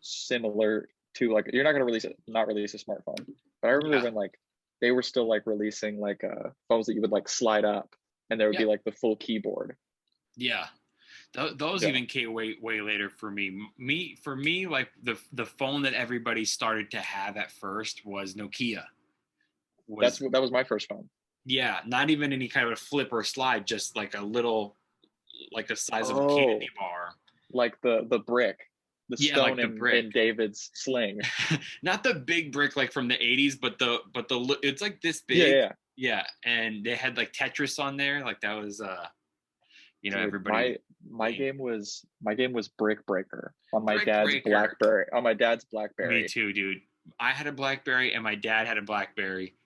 similar to like you're not gonna not release a smartphone. But I remember Yeah. when like they were still like releasing like phones that you would like slide up and there would be Yeah. like the full keyboard. Yeah. Those Yeah. even came way later for me. For me, like the phone that everybody started to have at first was Nokia. That was my first phone. Yeah, not even any kind of a flip or slide, just like a little, like the size of a Oh, candy bar. like the brick, the Yeah, like stone the brick. in David's sling. Not the big brick like from the 80s, but the it's like this big. Yeah. Yeah, and they had like Tetris on there. Like, that was Dude, everybody. my game was Brick Breaker on my Brick dad's Breaker. BlackBerry. On my dad's Me BlackBerry. too, dude. I had a BlackBerry and my dad had a BlackBerry,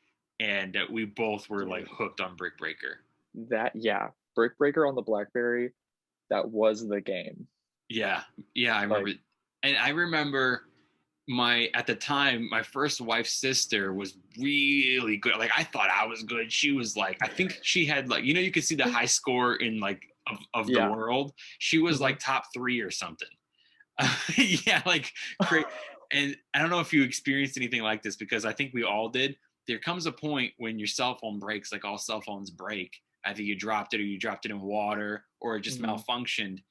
and we both were like hooked on Brick Breaker. Brick Breaker on the BlackBerry, that was the game. Yeah, I remember. And I remember at the time, my first wife's sister was really good. Like, I thought I was good. She was like, I think she had like, you could see the high score in like of the world. She was like top 3 or something. Yeah, like great. And I don't know if you experienced anything like this, because I think we all did. There comes a point when your cell phone breaks, like all cell phones break. Either you dropped it or you dropped it in water, or it just malfunctioned,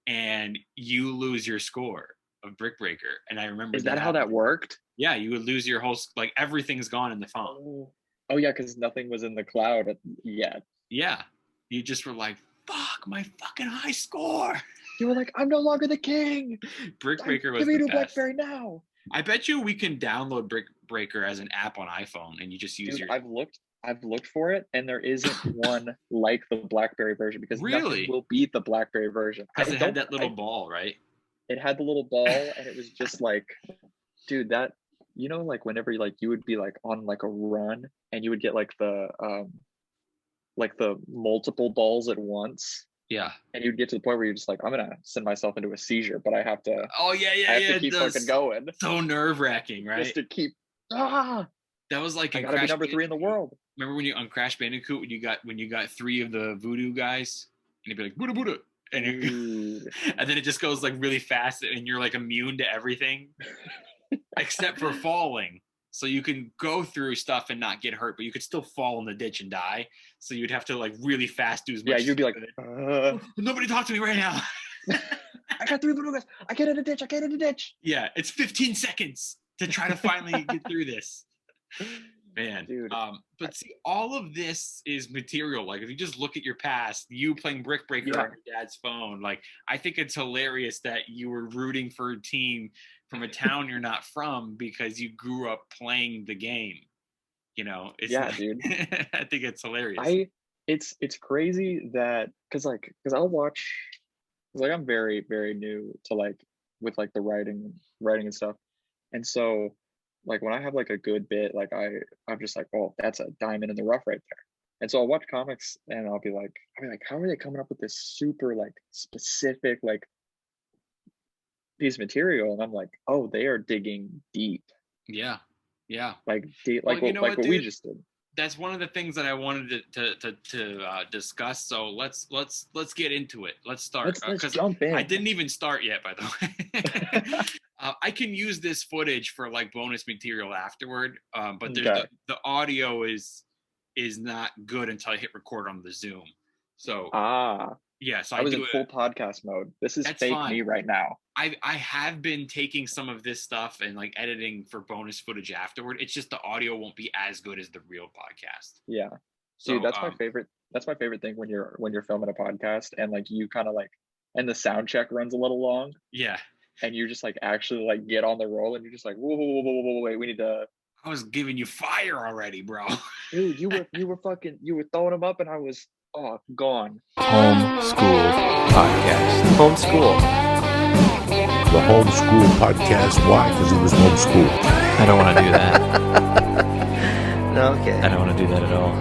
and you lose your score of Brick Breaker. And I remember, is that how that worked? Yeah, you would lose your whole, like, everything's gone in the phone. Oh yeah, because nothing was in the cloud yet. Yeah, you just were like, fuck, my fucking high score. You were like, I'm no longer the king. Brick Breaker was give me the a best. BlackBerry now. I bet you we can download Brick Breaker as an app on iPhone, and you just use your. I've looked for it, and there isn't one like the BlackBerry version, because nothing will beat the BlackBerry version. Because it had that little ball, right? It had the little ball, and it was just like, dude, that like whenever you would be like on like a run, and you would get like the multiple balls at once. Yeah. And you'd get to the point where you're just like, I'm gonna send myself into a seizure, but I have to. Oh yeah, I have to keep fucking going. So nerve-wracking, right? Just to keep. That was like I gotta be number 3 in the world. Remember when you on Crash Bandicoot when you got 3 of the voodoo guys, and you'd be like Buddha Buddha, and and then it just goes like really fast, and you're like immune to everything except for falling. So you can go through stuff and not get hurt, but you could still fall in the ditch and die. So you'd have to like really fast do as much. Yeah, you'd be like, nobody talk to me right now. I got 3 voodoo guys. I get in a ditch. Yeah, it's 15 seconds to try to finally get through this. Man, dude. But see, all of this is material. Like, if you just look at your past, you playing Brick Breaker on your dad's phone, like, I think it's hilarious that you were rooting for a team from a town you're not from because you grew up playing the game. You know, it's Yeah, dude. I think it's hilarious. It's crazy that because I'll watch, 'cause, like, I'm very very new to like with like the writing and stuff, and so like when I have like a good bit, like I'm just like, oh, that's a diamond in the rough right there. And so I'll watch comics and I'll be like, how are they coming up with this super like specific like piece of material? And I'm like, oh, they are digging deep, Yeah, yeah. like deep, Well, you know like what, what we dude? just did. That's one of the things that I wanted to discuss. So let's get into it. Let's start Let's because jump in. I didn't even start yet, by the way. I can use this footage for like bonus material afterward, but there's Okay. the audio is not good until I hit record on the Zoom. So yeah, so I I was do in it. full podcast mode. This is That's fake fine. me right now. I have been taking some of this stuff and like editing for bonus footage afterward. It's just the audio won't be as good as the real podcast. Yeah. So Dude, that's my favorite. That's my favorite thing when you're filming a podcast and like you kind of like and the sound check runs a little long yeah. and you just like actually like get on the roll and you're just like whoa, wait, we need to. I was giving you fire already, bro. Dude, you were throwing them up and I was gone. Homeschool Podcast. Homeschool. The homeschool podcast. Why? Because he was homeschooled. I don't want to do that. Okay. I don't want to do that at all.